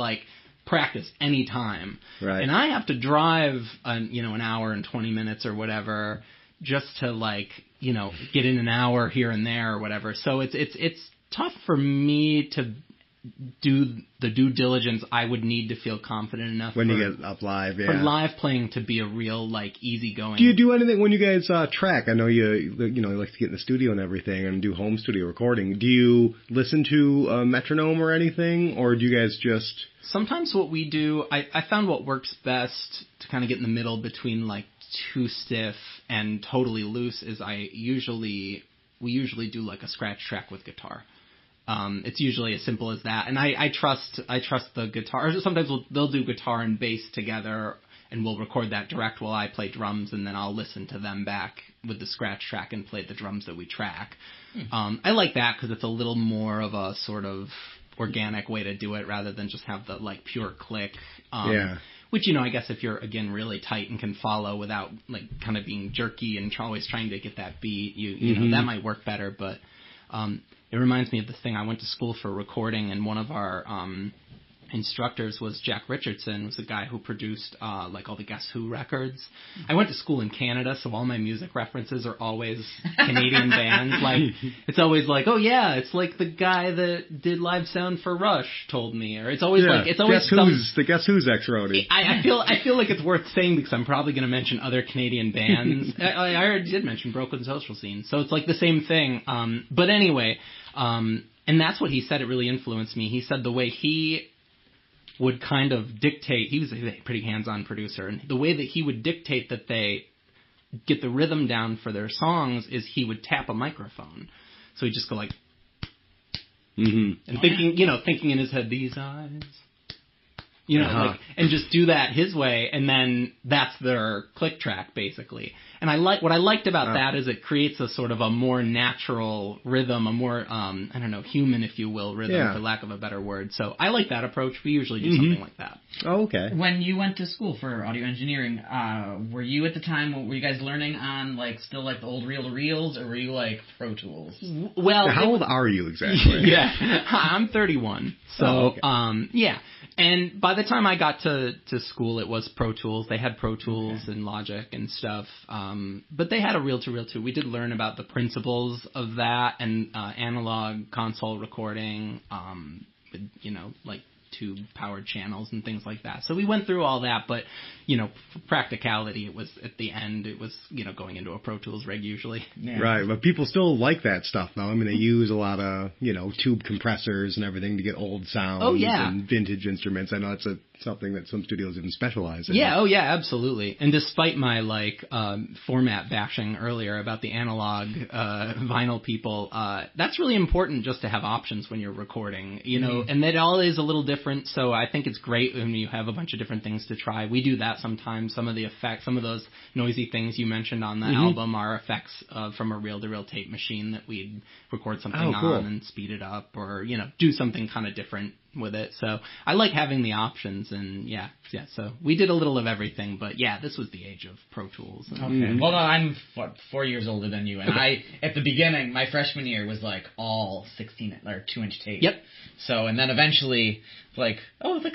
practice any time. Right. And I have to drive, an hour and 20 minutes or whatever just to, get in an hour here and there or whatever. So it's tough for me to do the due diligence I would need to feel confident enough when you get up live, for live playing to be a real easygoing. Do you do anything when you guys track? I know you like to get in the studio and everything and do home studio recording. Do you listen to a metronome or anything, or do you guys just? Sometimes what we do, I found what works best to kind of get in the middle between too stiff and totally loose is we usually do a scratch track with guitar. It's usually as simple as that, and I trust the guitar. Sometimes they'll do guitar and bass together, and we'll record that direct while I play drums, and then I'll listen to them back with the scratch track and play the drums that we track. I like that because it's a little more of a sort of organic way to do it rather than just have the pure click. Which, I guess if you're, again, really tight and can follow without kind of being jerky and always trying to get that beat, you know, that might work better, but. It reminds me of the thing. I went to school for recording, and one of our instructors was Jack Richardson, was the guy who produced all the Guess Who records. I went to school in Canada, so all my music references are always Canadian bands. It's always oh yeah, it's the guy that did live sound for Rush told me, or it's always the Guess Who's ex-roadie. I feel like it's worth saying because I'm probably going to mention other Canadian bands. I already did mention Brooklyn Social Scene, so it's the same thing. But anyway, and that's what he said. It really influenced me. He said the way he would kind of dictate, he was a pretty hands-on producer, and the way that he would dictate that they get the rhythm down for their songs is he would tap a microphone. So he'd just go and thinking in his head, these eyes, and just do that his way, and then that's their click track, basically. And what I liked about that is it creates a sort of a more natural rhythm, a more, human, if you will, rhythm, for lack of a better word. So I like that approach. We usually do something like that. Oh, okay. When you went to school for audio engineering, were you at the time, were you guys learning on, still the old reel-to-reels, or were you, Pro Tools? Well... How old are you exactly? Yeah, I'm 31. So, yeah. And by the time I got to school, it was Pro Tools. They had Pro Tools and Logic and stuff. But they had a reel-to-reel too. We did learn about the principles of that and analog console recording, with, tube-powered channels and things like that. So we went through all that, but, for practicality, it was, at the end, it was, going into a Pro Tools rig usually. Yeah. Right, but people still like that stuff, though. I mean, they use a lot of, tube compressors and everything to get old sounds and vintage instruments. I know it's something that some studios even specialize in. Yeah, absolutely. And despite my, format bashing earlier about the analog vinyl people, that's really important just to have options when you're recording, and that all is a little different. So I think it's great when you have a bunch of different things to try. We do that sometimes. Some of the effects, some of those noisy things you mentioned on the album are effects from a reel-to-reel tape machine that we'd record something on and speed it up, or do something kind of different with it. So I like having the options, and so we did a little of everything, but this was the age of Pro Tools. Okay. Well, I'm 4 years older than you, and I, at the beginning, my freshman year was all 16 or 2-inch tape. Yep. So, and then eventually, look,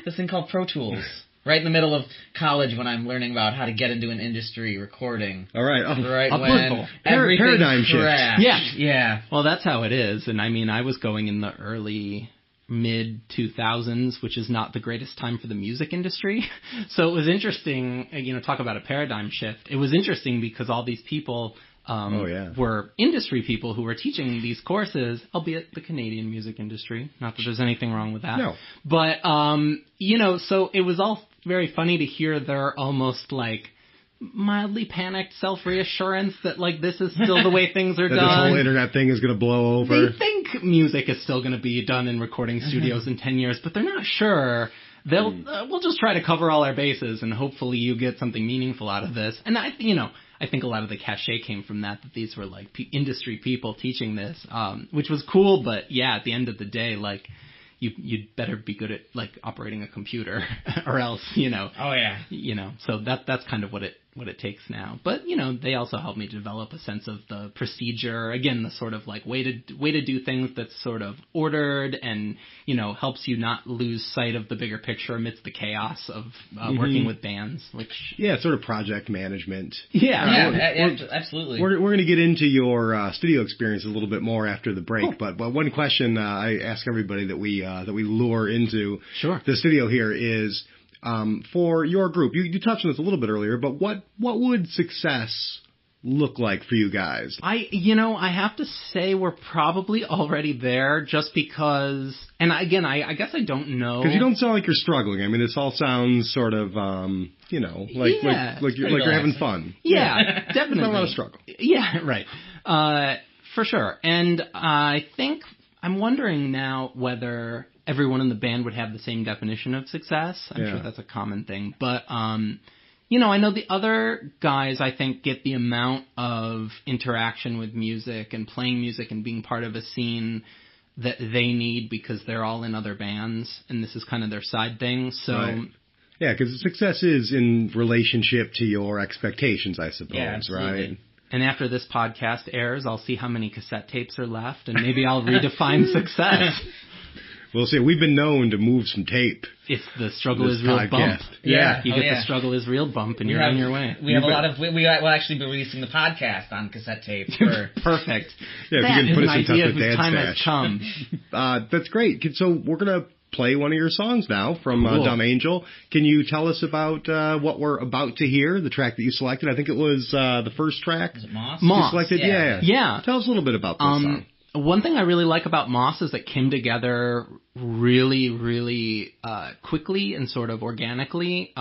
this thing called Pro Tools. Right in the middle of college when I'm learning about how to get into an industry recording. All right. Right when paradigm shift. Yeah. Well, that's how it is. And I mean, I was going in the early mid-2000s, which is not the greatest time for the music industry. So it was interesting, talk about a paradigm shift. It was interesting because all these people were industry people who were teaching these courses, albeit the Canadian music industry. Not that there's anything wrong with that. No. But, so it was all very funny to hear their almost mildly panicked self-reassurance that this is still the way things are that done. This whole internet thing is going to blow over. They think music is still going to be done in recording studios in 10 years, but they're not sure. We'll just try to cover all our bases, and hopefully you get something meaningful out of this. And I think a lot of the cachet came from that these were industry people teaching this, which was cool. But at the end of the day, you'd better be good at operating a computer, or else, Oh yeah. So that's kind of what it what it takes now. But, you know, they also help me develop a sense of the procedure. Again, the sort of like way to do things that's sort of ordered and, you know, helps you not lose sight of the bigger picture amidst the chaos of working with bands. Which sort of project management. Absolutely. We're going to get into your studio experience a little bit more after the break. Cool. But one question I ask everybody that we lure into the studio here is, for your group, you touched on this a little bit earlier, but what would success look like for you guys? I have to say we're probably already there just because, and again, I guess I don't know. Because you don't sound like you're struggling. I mean, this all sounds sort of, like you're having fun. Yeah, definitely. Not a lot of struggle. Yeah, right. For sure. And I think I'm wondering now whether everyone in the band would have the same definition of success. I'm sure that's a common thing. But, you know, I know the other guys, I think, get the amount of interaction with music and playing music and being part of a scene that they need because they're all in other bands, and this is kind of their side thing. So, right. Yeah, because success is in relationship to your expectations, I suppose, right? And after this podcast airs, I'll see how many cassette tapes are left, and maybe I'll redefine success. We'll see. We've been known to move some tape. It's the struggle is real bump. Yeah. You get the struggle is real bump, and you're on your way. We have a lot of. We'll actually be releasing the podcast on cassette tape. Perfect. Yeah, if you can put us in touch with Dad's time Stash. has come. That's great. So we're gonna play one of your songs now from Dumb Angel. Can you tell us about what we're about to hear? The track that you selected. I think it was the first track. Is it Moss? Moss. You selected. Yeah. Tell us a little bit about this song. One thing I really like about Moss is that came together really, really quickly and sort of organically.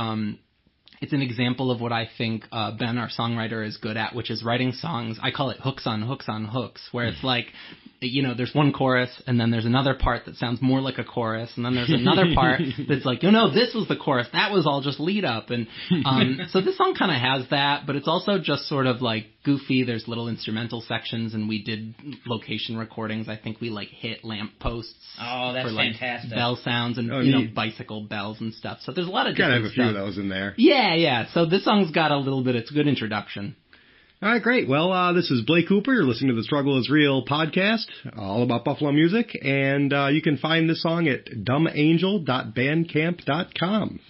It's an example of what I think Ben, our songwriter, is good at, which is writing songs. I call it hooks on hooks on hooks, where it's like, you know, there's one chorus, and then there's another part that sounds more like a chorus, and then there's another part that's like, this was the chorus. That was all just lead up. And so this song kind of has that, but it's also just sort of like goofy. There's little instrumental sections, and we did location recordings. I think we like hit lamp posts. Oh, that's for, like, fantastic. Bell sounds and bicycle bells and stuff. So there's a lot of different gotta have a few of those in there. Yeah. So this song's got a little bit. It's a good introduction. All right, great. Well, this is Blake Cooper. You're listening to the Struggle is Real podcast, all about Buffalo music, and you can find this song at dumbangel.bandcamp.com.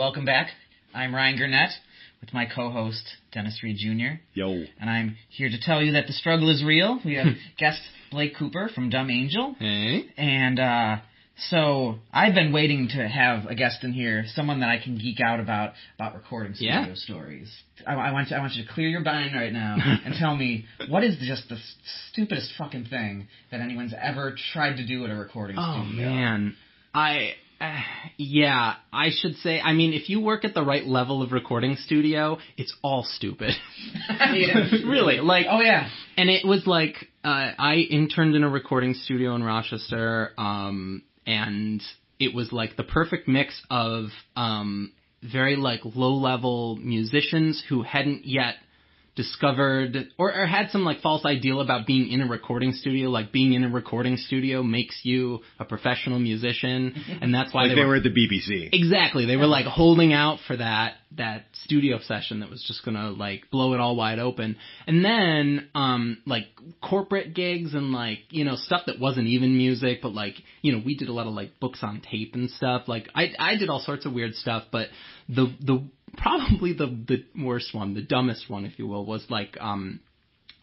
welcome back. I'm Ryan Gurnett with my co-host, Dennis Reed Jr. Yo. And I'm here to tell you that the struggle is real. We have guest Blake Cooper from Dumb Angel. Hey. And so I've been waiting to have a guest in here, someone that I can geek out about recording studio stories. I want you to clear your mind right now and tell me, what is just the stupidest fucking thing that anyone's ever tried to do at a recording studio? Oh, man. I should say, I mean, if you work at the right level of recording studio, it's all stupid. Really, like, oh yeah. And it was like, I interned in a recording studio in Rochester, and it was like the perfect mix of, very like low-level musicians who hadn't yet discovered or had some like false ideal about being in a recording studio, like being in a recording studio makes you a professional musician, and that's why like they were at the BBC. Exactly. They were like holding out for that studio session that was just gonna like blow it all wide open. And then like corporate gigs and like, you know, stuff that wasn't even music, but like, you know, we did a lot of like books on tape and stuff. Like I did all sorts of weird stuff, but probably the worst one, the dumbest one, if you will, was like,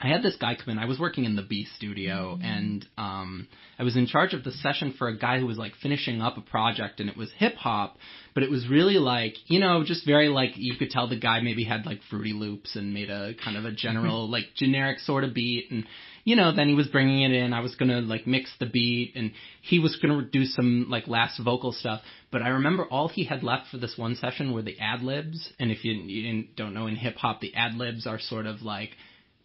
I had this guy come in. I was working in the B studio, and I was in charge of the session for a guy who was like finishing up a project, and it was hip hop, but it was really like, you know, just very like, you could tell the guy maybe had like Fruity Loops and made a kind of a general like generic sort of beat, and you know, then he was bringing it in. I was gonna like mix the beat, and he was gonna do some like last vocal stuff. But I remember all he had left for this one session were the ad libs, and if you don't know, in hip hop, the ad libs are sort of like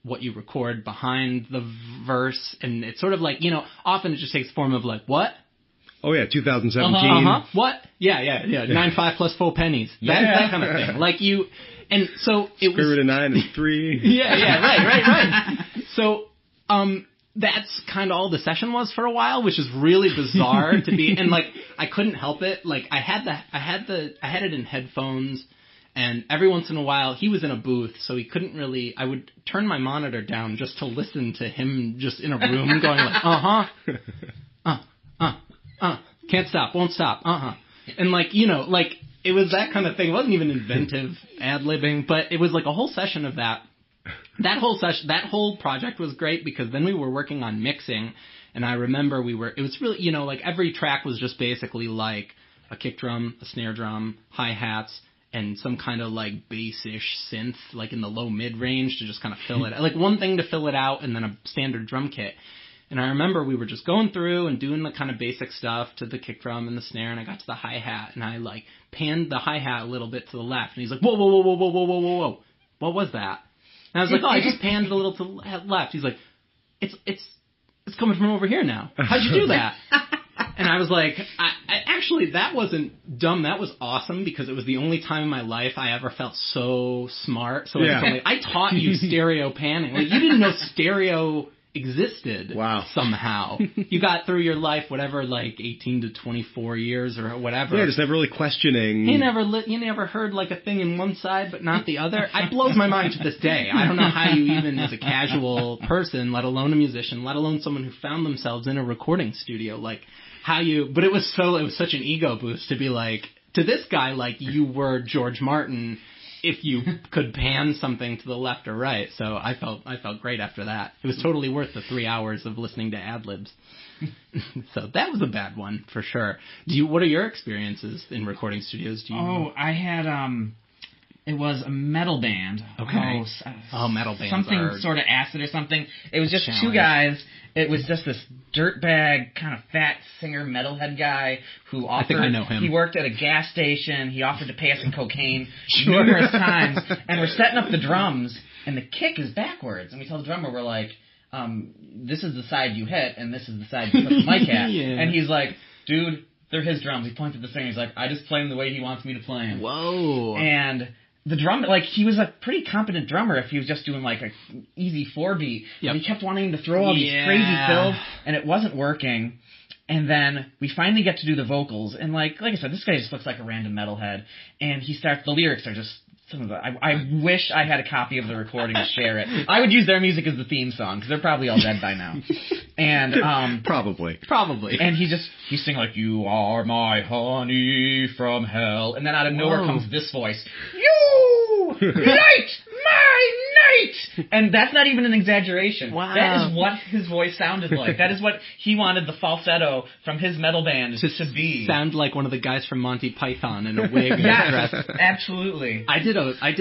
what you record behind the verse, and it's sort of like, you know, often it just takes the form of like, what? Oh yeah, 2017. What? Yeah. 9.5 plus 4 pennies. That kind of thing. Like you, and so it was. Spirit of 9 is 3. Yeah, right. So, that's kind of all the session was for a while, which is really bizarre to be, and like, I couldn't help it. Like, I had it in headphones, and every once in a while, he was in a booth, so he couldn't really, I would turn my monitor down just to listen to him just in a room going like, can't stop, won't stop, And like, you know, like, it was that kind of thing. It wasn't even inventive ad-libbing, but it was like a whole session of that. That whole project was great because then we were working on mixing, and I remember it was really, you know, like every track was just basically like a kick drum, a snare drum, hi-hats, and some kind of like bass-ish synth, like in the low mid-range to just kind of fill it, like one thing to fill it out, and then a standard drum kit. And I remember we were just going through and doing the kind of basic stuff to the kick drum and the snare, and I got to the hi-hat, and I like panned the hi-hat a little bit to the left, and he's like, whoa, what was that? And I was like, I just panned it a little to the left. He's like, it's coming from over here now. How'd you do that? And I was like, I actually, that wasn't dumb. That was awesome because it was the only time in my life I ever felt so smart. So I taught you stereo panning. Like, you didn't know stereo existed. Wow. Somehow. You got through your life, whatever, like 18 to 24 years or whatever. Yeah, just never really questioning. You never heard like a thing in one side but not the other. It blows my mind to this day. I don't know how you even, as a casual person, let alone a musician, let alone someone who found themselves in a recording studio, like but it was such an ego boost to be like, to this guy, like you were George Martin if you could pan something to the left or right. So I felt great after that. It was totally worth the 3 hours of listening to ad-libs. So that was a bad one for sure. What are your experiences in recording studios? I had it was a metal band. Okay. Metal bands. Something sort of acid or something. It was just two guys. It was just this dirtbag, kind of fat singer metalhead guy who offered. I think I know him. He worked at a gas station. He offered to pay us in cocaine numerous times. And we're setting up the drums, and the kick is backwards. And we tell the drummer, we're like, this is the side you hit, and this is the side you put the mic at. Yeah. And he's like, dude, they're his drums. He pointed at the singer. He's like, I just play him the way he wants me to play him. Whoa. And the drum, like, he was a pretty competent drummer if he was just doing, like, a easy 4-beat. Yep. And he kept wanting to throw all these crazy fills, and it wasn't working. And then we finally get to do the vocals, and, like I said, this guy just looks like a random metalhead. And the lyrics are just I wish I had a copy of the recording to share it. I would use their music as the theme song because they're probably all dead by now. And probably. And he's singing like, "You are my honey from hell," and then out of nowhere comes this voice, "You light my night," and that's not even an exaggeration. Wow. That is what his voice sounded like. That is what he wanted the falsetto from his metal band to be. Sound like one of the guys from Monty Python in a wig and a Yes, dress. absolutely. I did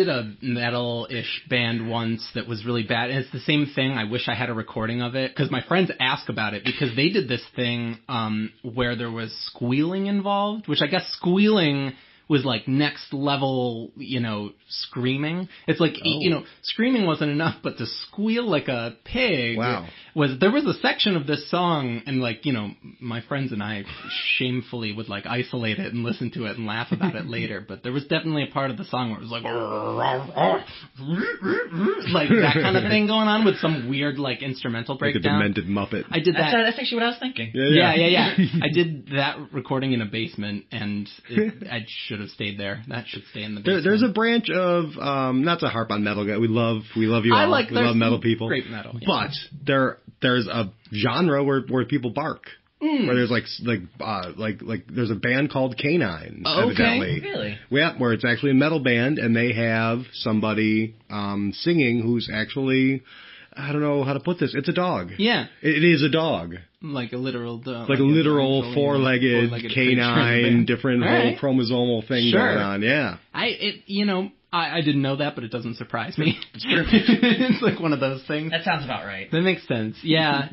a metal-ish band once that was really bad. And it's the same thing. I wish I had a recording of it because my friends ask about it because they did this thing where there was squealing involved, which I guess squealing was like next level, screaming. It's like, screaming wasn't enough, but to squeal like a pig there was a section of this song, and my friends and I shamefully would like isolate it and listen to it and laugh about it later, but there was definitely a part of the song where it was like, like that kind of thing going on with some weird like instrumental breakdown. Like a demented Muppet. I did that. That's actually what I was thinking. Yeah. I did that recording in a basement, and I should have stayed there. That should stay in the basement. There's a branch of, not to harp on metal, we love you all. We love metal people. Great metal. Yeah. But there's a genre where people bark. Where there's like there's a band called Canine, evidently. Really? Yeah, where it's actually a metal band, and they have somebody singing who's actually, I don't know how to put this. It's a dog. Yeah. It is a dog. Like a literal dog. Like a literal four-legged canine, different whole chromosomal thing going on. Yeah. I didn't know that, but it doesn't surprise me. It's true. It's like one of those things. That sounds about right. That makes sense. Yeah.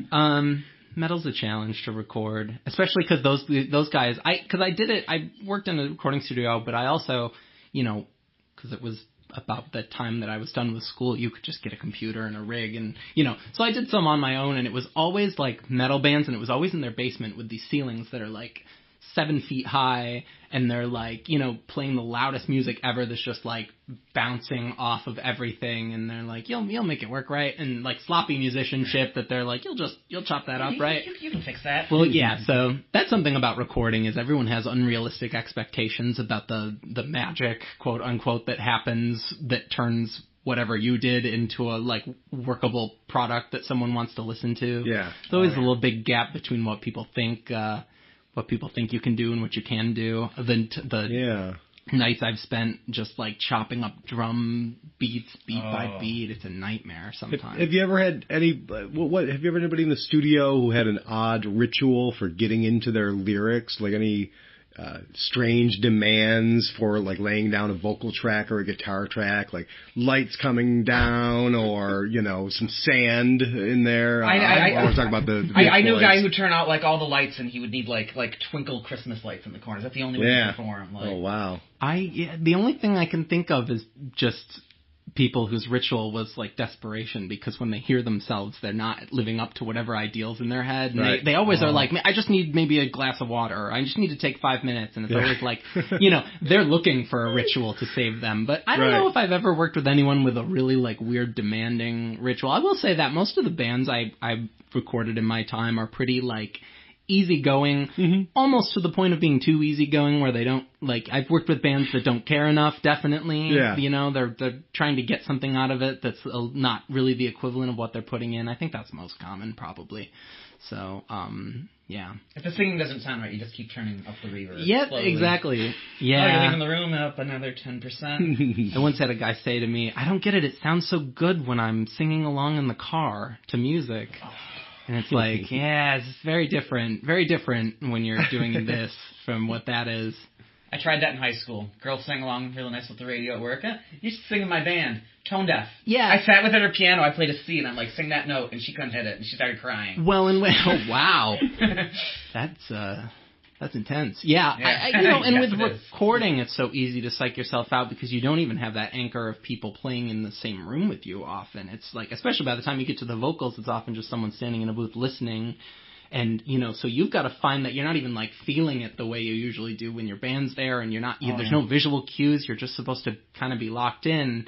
Metal's a challenge to record, especially because those guys. Because I did it. I worked in a recording studio, but I also, because it was about the time that I was done with school, you could just get a computer and a rig, and so I did some on my own, and it was always like metal bands, and it was always in their basement with these ceilings that are like 7 feet high, and they're like, playing the loudest music ever that's just like bouncing off of everything, and they're like, you'll make it work, right? And like sloppy musicianship that they're like, you'll chop that up, right? You can fix that. Well, yeah, so that's something about recording is everyone has unrealistic expectations about the magic, quote unquote, that happens that turns whatever you did into a like workable product that someone wants to listen to. Yeah. There's always a little big gap between what people think you can do and what you can do. The nights I've spent just like chopping up drum beats beat by beat, it's a nightmare sometimes. Have you ever had have you ever had anybody in the studio who had an odd ritual for getting into their lyrics, like any strange demands for like laying down a vocal track or a guitar track, like lights coming down or some sand in there? I was talking about the I knew a guy who turned out like all the lights, and he would need like twinkle Christmas lights in the corners. That's the only way to perform. Like, oh wow. The only thing I can think of is just people whose ritual was like desperation, because when they hear themselves, they're not living up to whatever ideals in their head. And they always are like, I just need maybe a glass of water, or I just need to take 5 minutes. And it's always like, they're looking for a ritual to save them. But I don't know if I've ever worked with anyone with a really like weird demanding ritual. I will say that most of the bands I've recorded in my time are pretty like easygoing, almost to the point of being too easygoing, where they don't like. I've worked with bands that don't care enough. Definitely, they're trying to get something out of it that's not really the equivalent of what they're putting in. I think that's most common, probably. So, yeah. If the singing doesn't sound right, you just keep turning up the reverb. Yep, slowly. Exactly. Yeah. Oh, you're leaving the room up another 10%. I once had a guy say to me, "I don't get it. It sounds so good when I'm singing along in the car to music." And it's like, yeah, it's very different when you're doing this from what that is. I tried that in high school. Girls sang along really nice with the radio at work. You should sing in my band. Tone deaf. Yeah. I sat with her at her piano. I played a C, and I'm like, sing that note, and she couldn't hit it, and she started crying. Well, oh wow, that's intense. Yeah. And with recording, it's so easy to psych yourself out because you don't even have that anchor of people playing in the same room with you often. It's like, especially by the time you get to the vocals, it's often just someone standing in a booth listening. And, so you've got to find that you're not even like feeling it the way you usually do when your band's there, and you're not, there's no visual cues. You're just supposed to kind of be locked in.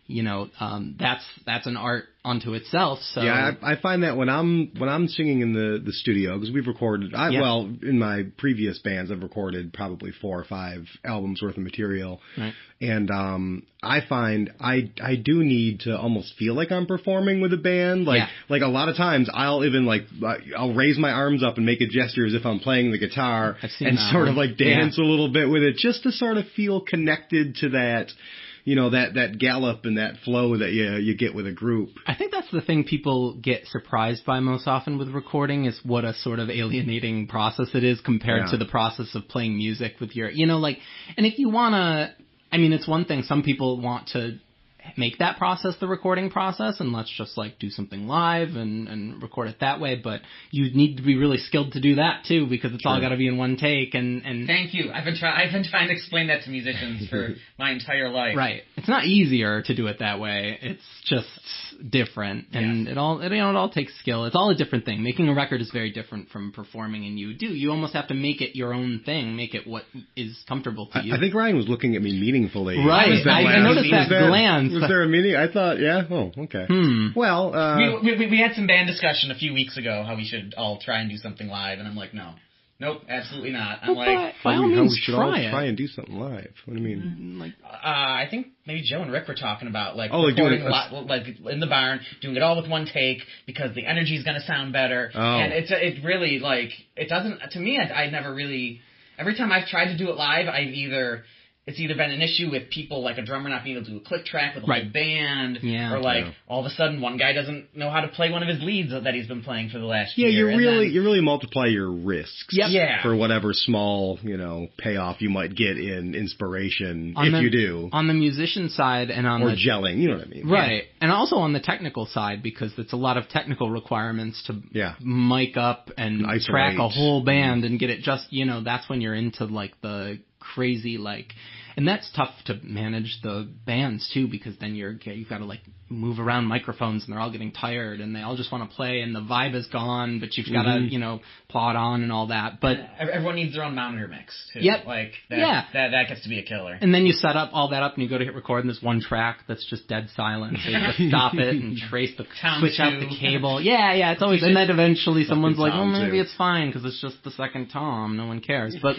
that's an art unto itself. So yeah, I find that when I'm singing in the studio, because we've recorded, in my previous bands I've recorded probably 4 or 5 albums worth of material, right. And I find I do need to almost feel like I'm performing with a band. Like a lot of times I'll even I'll raise my arms up and make a gesture as if I'm playing the guitar and sort of dance a little bit with it, just to sort of feel connected to that. That gallop and that flow that you get with a group. I think that's the thing people get surprised by most often with recording is what a sort of alienating process it is compared to the process of playing music with your, and if you want to, it's one thing, some people want to make that process the recording process and let's just do something live and record it that way, but you need to be really skilled to do that too because it's all got to be in one take and Thank you. I've been trying to explain that to musicians for my entire life. Right. It's not easier to do it that way. It's just different and it all takes skill. It's all a different thing. Making a record is very different from performing, and you almost have to make it your own thing, make it what is comfortable to you. I think Ryan was looking at me meaningfully. Right. I noticed that glance. Was there a meaning? I thought, yeah. Oh, okay. Well, we had some band discussion a few weeks ago how we should all try and do something live, and I'm like, no. Nope, absolutely not. I'm by all means, we should all try and do something live. What do you mean? I think maybe Joe and Rick were talking about recording in the barn, doing it all with one take because the energy is going to sound better. Oh. And it really it doesn't. To me, I never really. Every time I've tried to do it live, it's either been an issue with people, a drummer not being able to do a click track with a whole band, or all of a sudden one guy doesn't know how to play one of his leads that he's been playing for the last year. Yeah, you really multiply your risks for whatever small, payoff you might get in inspiration you do. On the musician side and on gelling, you know what I mean. Right. Yeah. And also on the technical side because it's a lot of technical requirements to mic up and track a whole band and get it just, that's when you're into the crazy and that's tough to manage the bands too because then you've got to move around microphones and they're all getting tired and they all just want to play and the vibe is gone but you've got to plod on and all that. But everyone needs their own monitor mix too. Yep. That gets to be a killer. And then you set up all that up and you go to hit record and there's one track that's just dead silent. So you just stop it and trace switch out the cable. Yeah, it's always, and then eventually someone's like, well, maybe it's fine because it's just the second tom. No one cares. But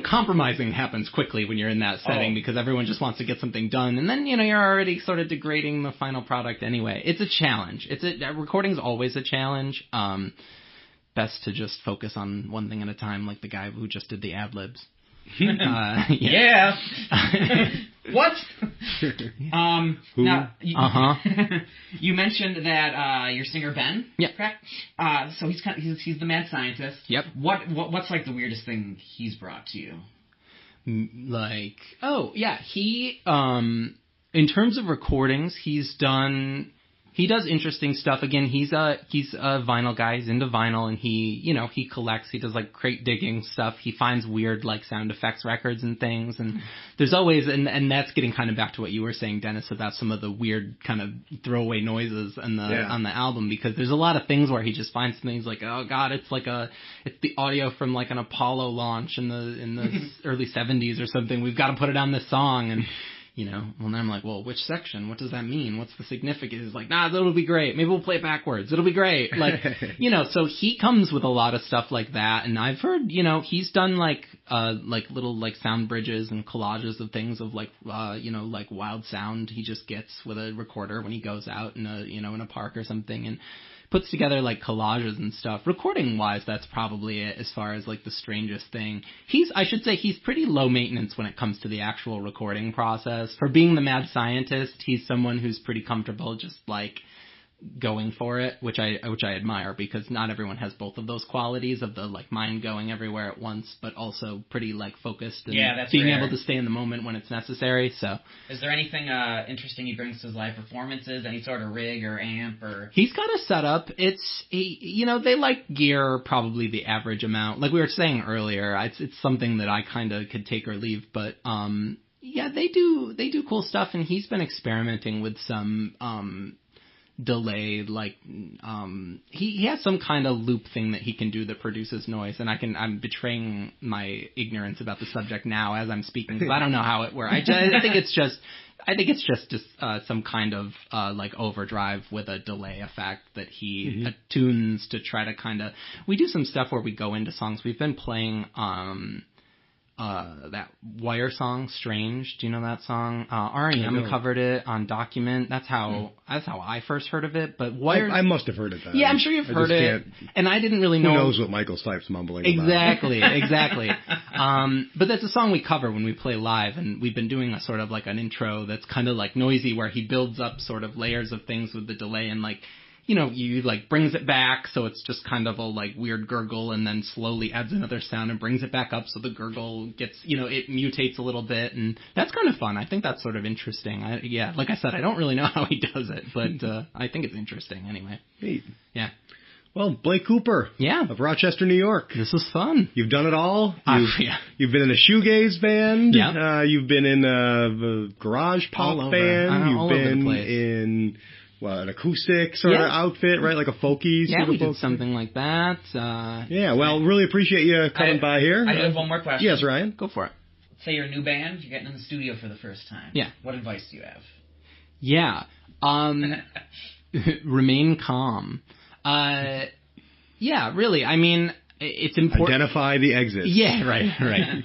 compromising happens quickly when you're in that setting because everyone just wants to get something done. And then, you're already sort of degrading the final product anyway. It's a challenge. Recording's always a challenge. Best to just focus on one thing at a time, like the guy who just did the ad-libs. Yeah. What? Who? Now, you mentioned that your singer Ben. Yeah. Correct. So he's the mad scientist. Yep. What's the weirdest thing he's brought to you? He in terms of recordings, he does interesting stuff. Again, he's a vinyl guy. He's into vinyl, and he collects. He does crate digging stuff. He finds weird sound effects records and things. And there's always and that's getting kind of back to what you were saying, Dennis, about some of the weird kind of throwaway noises on the album, because there's a lot of things where he just finds things like, oh god, it's the audio from an Apollo launch in the early 70s or something. We've got to put it on this song and. Well, then I'm like, well, which section? What does that mean? What's the significance? He's like, nah, that'll be great. Maybe we'll play it backwards. It'll be great. So he comes with a lot of stuff like that. And I've heard, he's done little sound bridges and collages of things of wild sound he just gets with a recorder when he goes out in a park or something and puts together collages and stuff. Recording wise, that's probably it as far as the strangest thing. He's pretty low maintenance when it comes to the actual recording process. For being the mad scientist, he's someone who's pretty comfortable just going for it, which I admire, because not everyone has both of those qualities of the mind going everywhere at once, but also pretty focused and being able to stay in the moment when it's necessary. So, is there anything interesting he brings to his live performances? Any sort of rig or amp or? He's got a setup. They like gear probably the average amount. Like we were saying earlier, it's something that I kind of could take or leave, but they do cool stuff, and he's been experimenting with some delay, he has some kind of loop thing that he can do that produces noise, and I'm betraying my ignorance about the subject now as I'm speaking, because I don't know how it works. I think it's just I think it's just some kind of like overdrive with a delay effect that he attunes to try to kind of. We do some stuff where we go into songs. We've been playing that Wire song, Strange. Do you know that song? R.E.M. covered it on Document. That's how I first heard of it. But Wire, I must have heard it then. Yeah, I'm sure you've heard it. And I didn't really know. Who knows what Michael Stipe's mumbling exactly, about. Exactly. But that's a song we cover when we play live, and we've been doing a sort of like an intro that's kind of like noisy, where he builds up sort of layers of things with the delay, and like, you know, you like brings it back, so it's just kind of a like weird gurgle, and then slowly adds another sound and brings it back up, so the gurgle gets, you know, it mutates a little bit, and that's kind of fun. I think that's sort of interesting. Like I said, I don't really know how he does it, but I think it's interesting anyway. Neat. Yeah. Well, Blake Cooper. Yeah. Of Rochester, New York. This was fun. You've done it all. Yeah. You've been in a shoegaze band. Yeah. You've been in a garage pop band. You've been in an acoustic sort of outfit, right? Like a folky sort of we did something like that. Well, really appreciate you coming by here. I do have one more question. Yes, Ryan? Go for it. Say you're a new band, you're getting in the studio for the first time. Yeah. What advice do you have? Yeah. Remain calm. Yeah, really. I mean, it's important. Identify the exits. Yeah, right.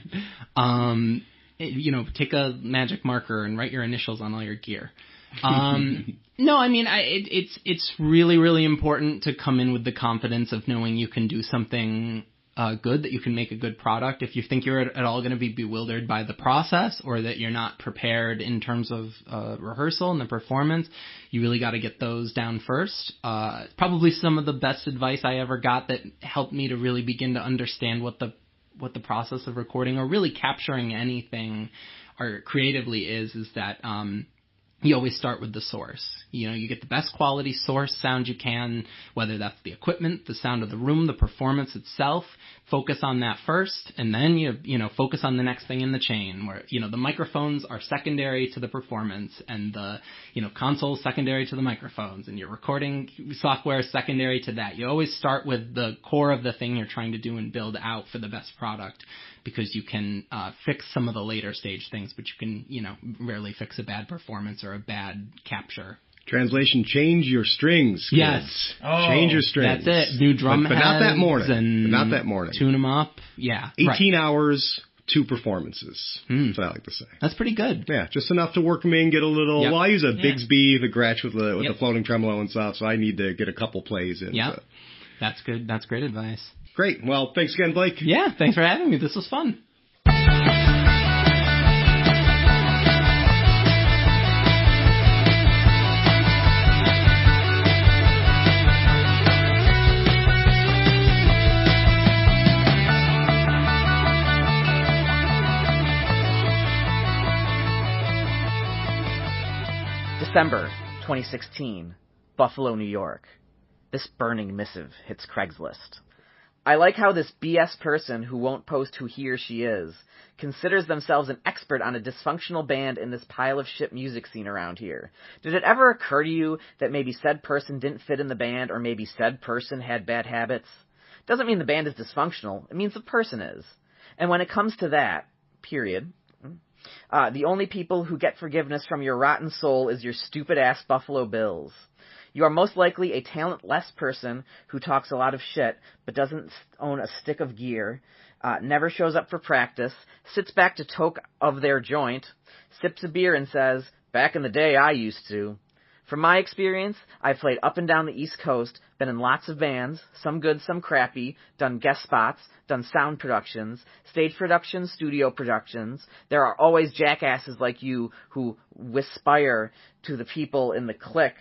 You know, take a magic marker and write your initials on all your gear. No, I mean, it's really, really important to come in with the confidence of knowing you can do something good, that you can make a good product. If you think you're at all going to be bewildered by the process, or that you're not prepared in terms of rehearsal and the performance, you really got to get those down first. Probably some of the best advice I ever got that helped me to really begin to understand what the process of recording or really capturing anything or creatively is that you always start with the source. You know, you get the best quality source sound you can, whether that's the equipment, the sound of the room, the performance itself. Focus on that first, and then you know focus on the next thing in the chain, where you know the microphones are secondary to the performance, and the console secondary to the microphones, and your recording software is secondary to that. You always start with the core of the thing you're trying to do and build out for the best product, because you can fix some of the later stage things, but you can rarely fix a bad performance or a bad capture. Translation: change your strings. Yes. Change your strings. That's it. New drum heads. But not that morning. Not that morning. Tune them up. Yeah. 18 hours, 2 performances. That's what I like to say. That's pretty good. Yeah, just enough to work me and get a little. Well, I use a Bigsby, the Gretsch with the floating tremolo and stuff, so I need to get a couple plays in. Yeah. That's good. That's great advice. Great. Well, thanks again, Blake. Yeah, thanks for having me. This was fun. December 2016, Buffalo, New York. This burning missive hits Craigslist. I like how this BS person who won't post who he or she is considers themselves an expert on a dysfunctional band in this pile of shit music scene around here. Did it ever occur to you that maybe said person didn't fit in the band, or maybe said person had bad habits? Doesn't mean the band is dysfunctional. It means the person is. And when it comes to that, period, the only people who get forgiveness from your rotten soul is your stupid-ass Buffalo Bills. You are most likely a talentless person who talks a lot of shit, but doesn't own a stick of gear, never shows up for practice, sits back to toke of their joint, sips a beer and says, "Back in the day, I used to." From my experience, I've played up and down the East Coast, been in lots of bands, some good, some crappy, done guest spots, done sound productions, stage productions, studio productions. There are always jackasses like you who whisper to the people in the clique.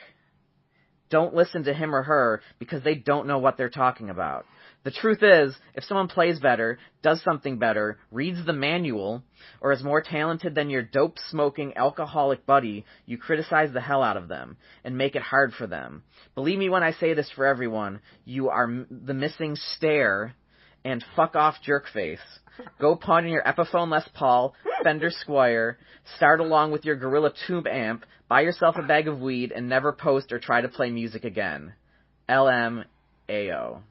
Don't listen to him or her because they don't know what they're talking about. The truth is, if someone plays better, does something better, reads the manual, or is more talented than your dope-smoking alcoholic buddy, you criticize the hell out of them and make it hard for them. Believe me when I say this for everyone, you are the missing stare and fuck off jerkface. Go pawn in your Epiphone Les Paul, Fender Squier, start along with your Gorilla Tube amp, buy yourself a bag of weed, and never post or try to play music again. LMAO.